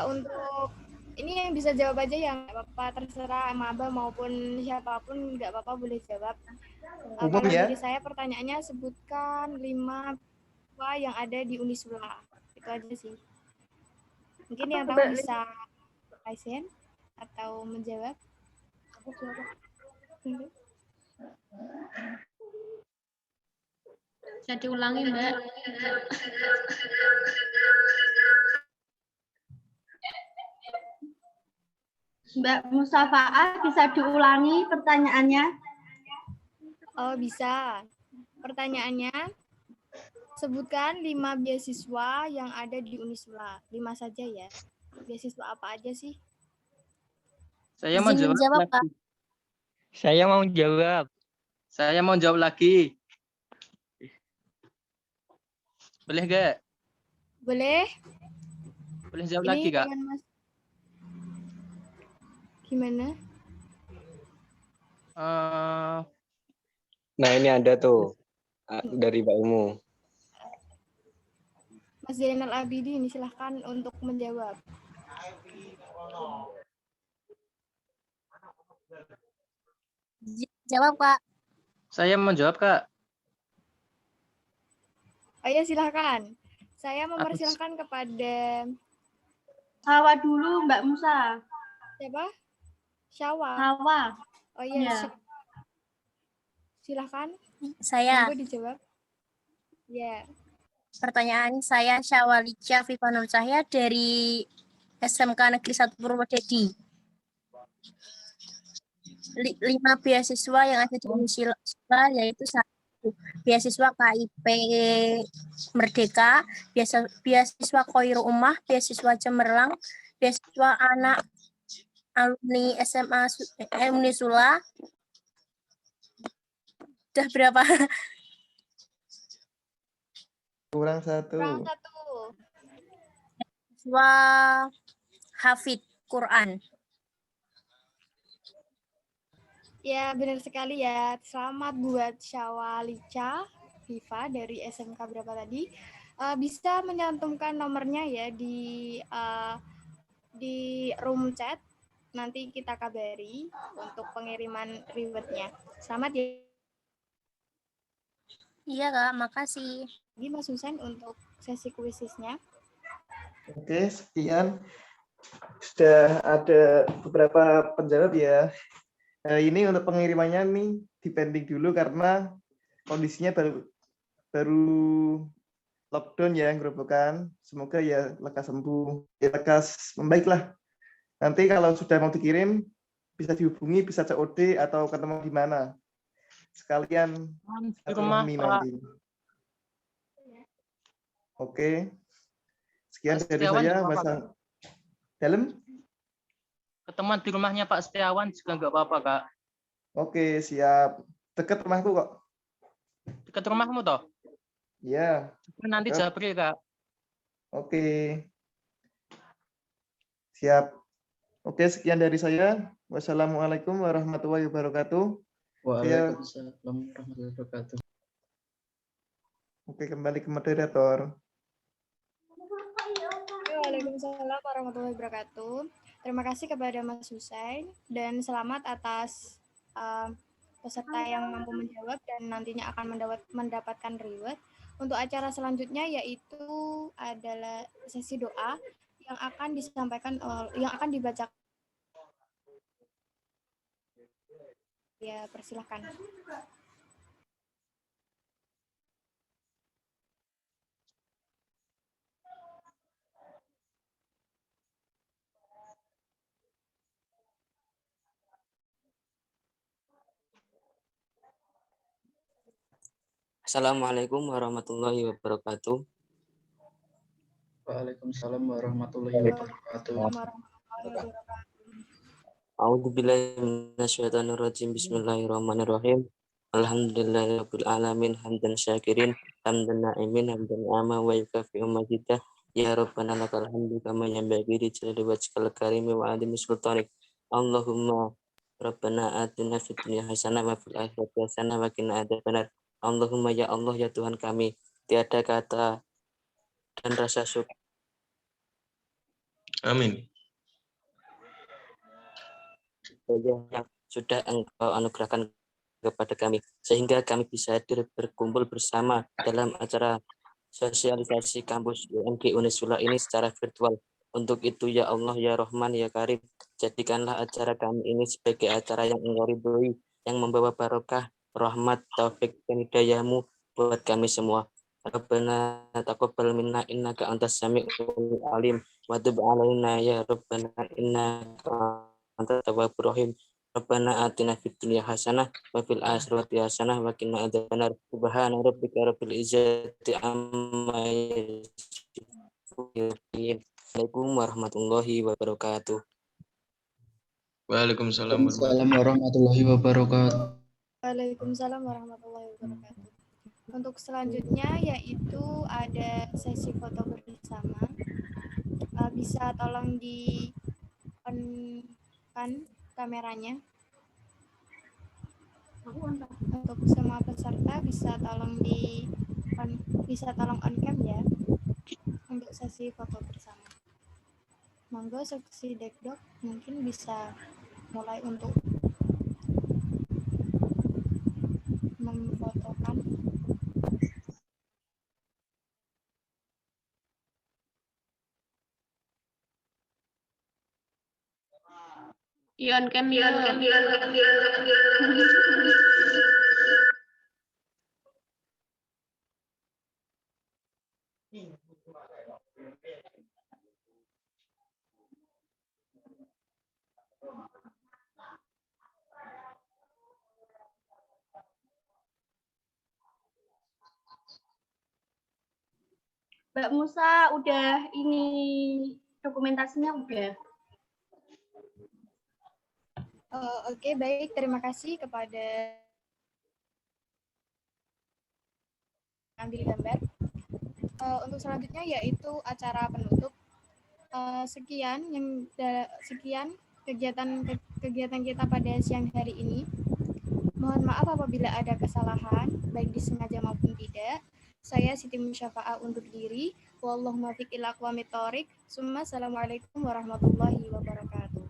Untuk ini yang bisa jawab aja yang nggak apa-apa, terserah maba maupun siapapun nggak apa-apa boleh jawab. Umum Kalau ya? dari saya pertanyaannya sebutkan 5 yang ada di Unisula. Itu aja sih. Mungkin yang tahu bisa raise atau menjawab. Bisa diulangi, Mbak. Mbak Musafa'ah, bisa diulangi pertanyaannya? Oh, bisa. Pertanyaannya, sebutkan 5 beasiswa yang ada di Unisula. 5 saja ya. Beasiswa apa aja sih? Saya mau jawab lagi. Saya mau jawab. Saya mau jawab lagi. Boleh gak? Boleh. Boleh jawab Ini lagi, Kak? Gimana? Nah, ini ada tuh dari Mbak Umu. Mas Zainal Abidin, silahkan untuk menjawab. Jawab, Kak. Saya mau jawab, Kak. Oh ya, silahkan. Saya mempersilahkan kepada Hawa dulu, Mbak Musa. siapa? Syawa. Hawa. Oh iya, Ya. Silahkan. Saya. Monggo dijawab. Ya. Pertanyaan saya Syawalica Viva Nur Cahya dari SMK Negeri 1 Purwodadi. 5 beasiswa yang ada di Unisula yaitu 1 beasiswa KIP Merdeka, beasiswa Khoirul Ummah, beasiswa Cemerlang, beasiswa anak alumni SMA Unisula. Udah berapa? Kurang 1. Kurang 1. Beasiswa Hafid Quran. Ya, benar sekali ya. Selamat buat Syawalica Viva dari SMK berapa tadi. Bisa menyantumkan nomornya ya di room chat. Nanti kita kabari untuk pengiriman rewardnya. Selamat ya. Iya Kak, makasih. Ini Mas Husain untuk sesi kuisisnya. Oke, sekian. Sudah ada beberapa penjawab ya. Ini untuk pengirimannya nih dipending dulu karena kondisinya baru lockdown ya gerobokan. Semoga ya lekas sembuh, ya lekas membaik lah. Nanti kalau sudah mau dikirim bisa dihubungi, bisa COD atau ketemu di mana. Sekalian di rumah nanti. Oke. Sekian dari Setiawan saya, juga Mas apa, Dalem. ketemuan di rumahnya Pak Setiawan juga nggak apa-apa Kak. Oke, siap. Dekat rumahku kok. Dekat rumahmu toh? Iya. Nanti Dekat. Japri Kak. Oke. Siap. Oke, sekian dari saya. Wassalamualaikum warahmatullahi wabarakatuh. Waalaikumsalam warahmatullahi wabarakatuh. Oke, kembali ke moderator. Waalaikumsalam warahmatullahi wabarakatuh. Terima kasih kepada Mas Husain dan selamat atas peserta yang mampu menjawab dan nantinya akan mendapatkan reward. Untuk acara selanjutnya yaitu adalah sesi doa yang akan disampaikan yang akan dibacakan. Ya, persilahkan. Assalamualaikum warahmatullahi wabarakatuh. Waalaikumsalam warahmatullahi wabarakatuh. A'udzubillahi minasyaitonirrajim. Bismillahirrahmanirrahim. Alhamdulillahirabbil alamin hamdan syakirin hamdan na'imin hamdan ni'ama wa yukafi'u majidah. Ya Rabbana lakal hamdu kama yanbaghi li jalali wajhikal karimi wa 'azimi sultanik. Allahumma Rabbana atina fid dunya hasanah wa fil akhirati hasanah wa qina adzabannar. Allahumma ya Allah ya Tuhan kami, tiada kata dan rasa syukur. Amin. Yang sudah Engkau anugerahkan kepada kami, sehingga kami bisa hadir berkumpul bersama dalam acara sosialisasi kampus UMG Unisula ini secara virtual. Untuk itu ya Allah ya Rahman ya Karim, jadikanlah acara kami ini sebagai acara yang Engkau ridhoi, yang membawa barokah, rahmat, taufik dan hidayah-Mu buat kami semua. Rabbana taqabbal minna innaka antas samiul alim wa tub alaina ya Rabbana innaka antat tawwabur rahim. Rabbana atina fid dunya hasanah wa fil akhirati hasanah wa qina adzabannar. Subhana rabbika rabbil izzati amma yasifun. Assalamualaikum warahmatullahi wabarakatuh. Waalaikumsalam warahmatullahi wabarakatuh. Waalaikumsalam warahmatullahi wabarakatuh. Untuk selanjutnya yaitu ada sesi foto bersama. Bisa tolong di on kan kameranya. Untuk semua peserta bisa tolong on cam ya untuk sesi foto bersama. Monggo seksi dekdok mungkin bisa mulai untuk memfotokan. Ion cam. Mbak Musa udah ini dokumentasinya udah. Oke, baik. Terima kasih kepada ambil gambar. Untuk selanjutnya yaitu acara penutup. Sekian kegiatan kita pada siang hari ini. Mohon maaf apabila ada kesalahan, baik disengaja maupun tidak. Saya Siti Musyafa'ah undur diri. Wallahu muwaffiq ila aqwamit thoriq. Assalamualaikum warahmatullahi wabarakatuh.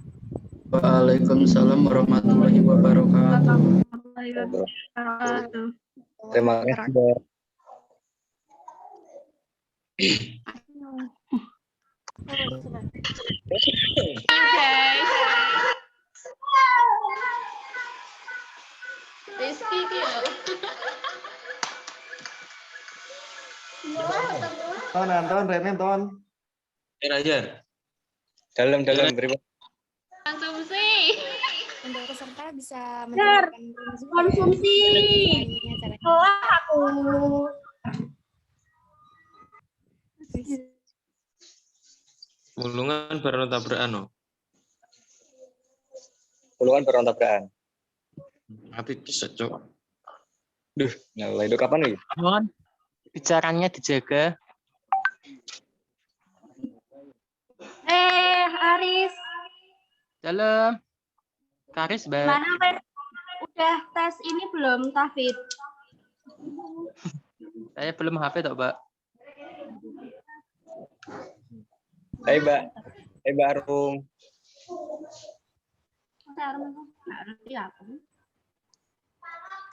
Waalaikumsalam warahmatullahi wabarakatuh. Terima kasih. Rizky dia. Anton, Renen, Ton. Ajar. Dalam berapa? Konsumsi. Untuk peserta bisa mendengarkan konsumsi. Kelah aku. Mulungan baru tabrakan no. Mulungan baru tabrakan. Tapi bisa cok. Duh, nyala itu kapan nih? Mohon bicaranya dijaga. Aris. Dalam. Karis, Mbak. Mana udah tes ini belum, Tafid? Saya belum hafid kok, Mbak. Hai, Mbak. Hai, Mbak Arum.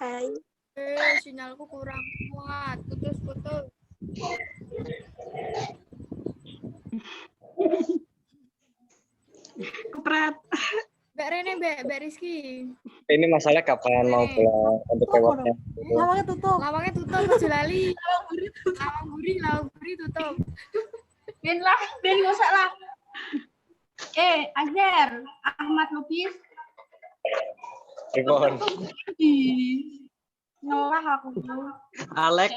Hai. Sinyalku kurang kuat, putus-putus. Kepret. Mbak Rene, Mbak Rizky. Ini masalah kapan mau pulang untuk lewatnya? Lawangnya tutup, Mas Julali. Lawang guri tutup. Ben nggak usah lah. Azhar, Ahmad Lubis. Ribon. Nolah aku. Alex.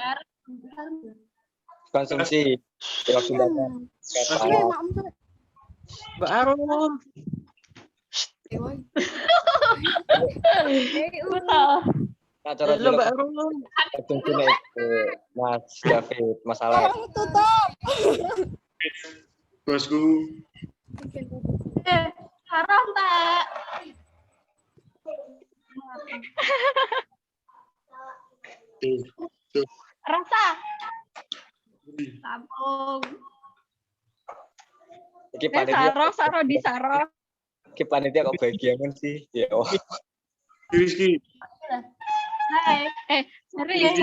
Konsumsi. Waktu datang. Mbak Arum. Acara dulu Mbak Arum. Konsumsinya itu Mas David, masalah. Tutup. Bosku. Haram tak? Rasa. Sambung. Iki panitia. Saro di Saro. Iki panitia kok bagian sih? Ya oh. Rizky. Serius.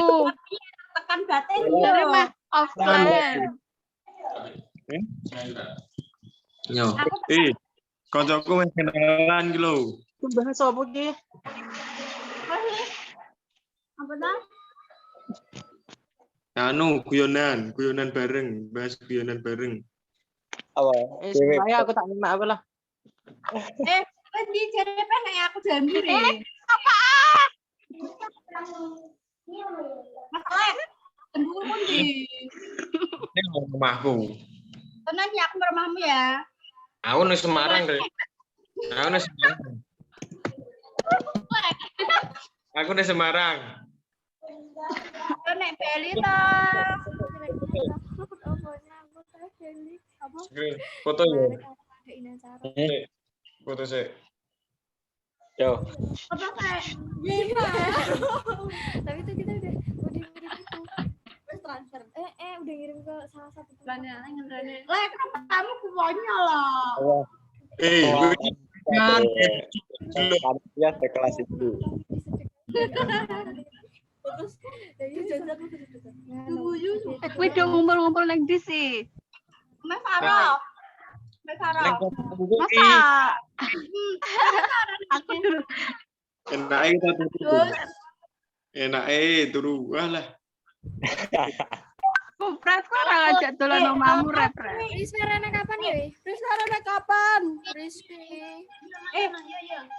Tekan batin. Mah offline. Yo. Kancaku wis kenalan ki lho. Bahas apa ki? Apa dah? Anu, guyonan bareng, bahas guyonan bareng. Apa? Saya aku tak nyimak apa lah. Di CDP kayak aku jambi nih. Apa? Masalah. Tunggu pun di. Ini rumahku. Tenang ya, aku ke rumahmu ya. Aku di Semarang, Dre. Aku di Semarang. Nek beli toh. Foto ya. Foto sih. Yo. Foto kayak. Tapi itu kita udah ngirim itu. Terus transfer. Udah ngirim ke salah satu Lah, kenapa kamu kuanya lah? Ya sekelas itu. Terus dari jajak Kowe do ngumpul-ngumpul nang ndi sih? Mas Faro. Masa? Aku dulu. Enake kita turu. Enake turu. Walah. Pret kok ora ngajak dolan omamu rep. Rizky arane kapan ya? Rizky arane kapan? Rizky.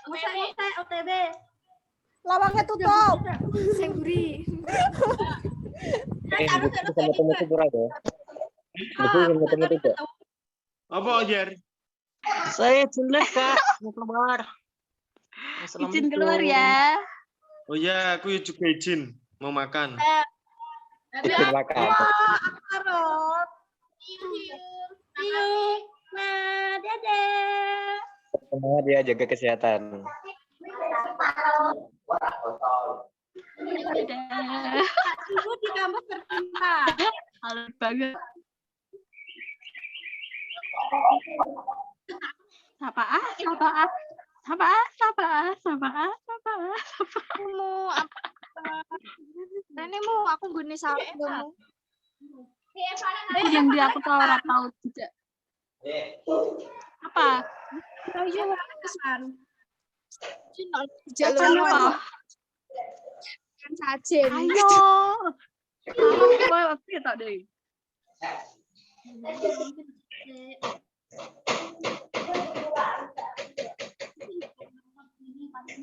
Usai OTB. Lawangnya tutup. Sing buri. Ketemu pura ya. Ketemu tidak. Apa Ojar? Saya jelek Kak, mau keluar. Izin keluar ya. Oh ya, aku juga izin mau makan. Izin makan. Arot. Nah, dadah. Semangat ya, jaga kesehatan. Dadah. Ibu di kampus tercinta. Halo banget. Mu apa? Nenekmu aku gune sarungmu. Yang dia aku tahu ora tahu tidak. Apa? Ayo kesan. Jalan apa? Kan sajen. Ayo. Kowe oke tok deh.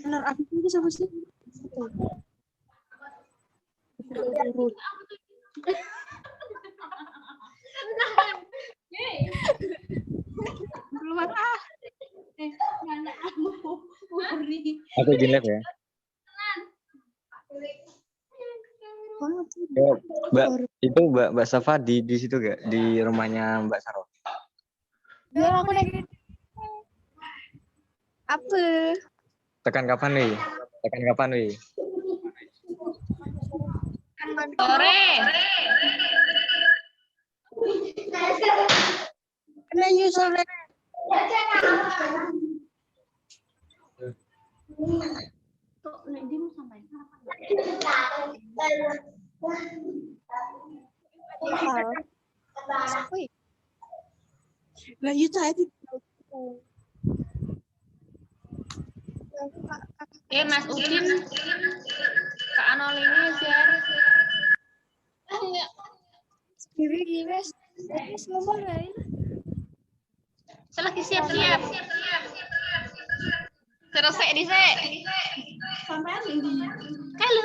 Bener aku iki sama sih. Keluar ah. Mana kamu? Murni. Aku jelek ya. Ya, Mbak Safa di situ gak? Di rumahnya Mbak Saro. Ya aku lagi. Apa? Tekan kapan nih? Sore. Kena nyusul. Kok nek dia mau sampai Lah iya saya Mas Udin Kak Anol ini share. Sendiri guys. Ngomong lain. Saya lagi siap-siap. Terus di sampai ini. Halo.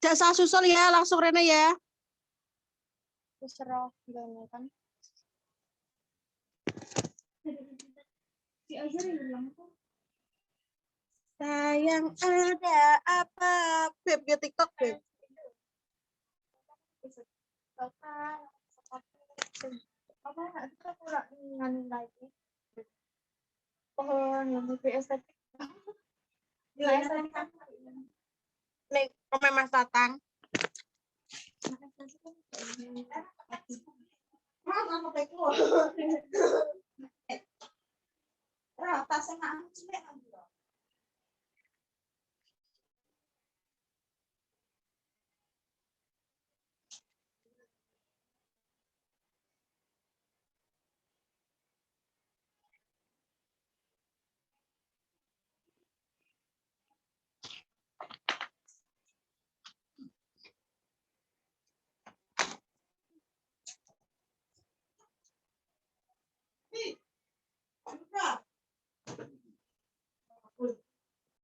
Jak saya susul ya, langsung Rene ya. Terserah gimana kan. Si Azhar yang bilang tuh. Sayang ada apa? Beb ke TikTok, Beb. Apa itu kurang nganu lagi. Oh, yang lebih estetik. Ya, estetik. Nih, komen Mas Tatang. Mas, aku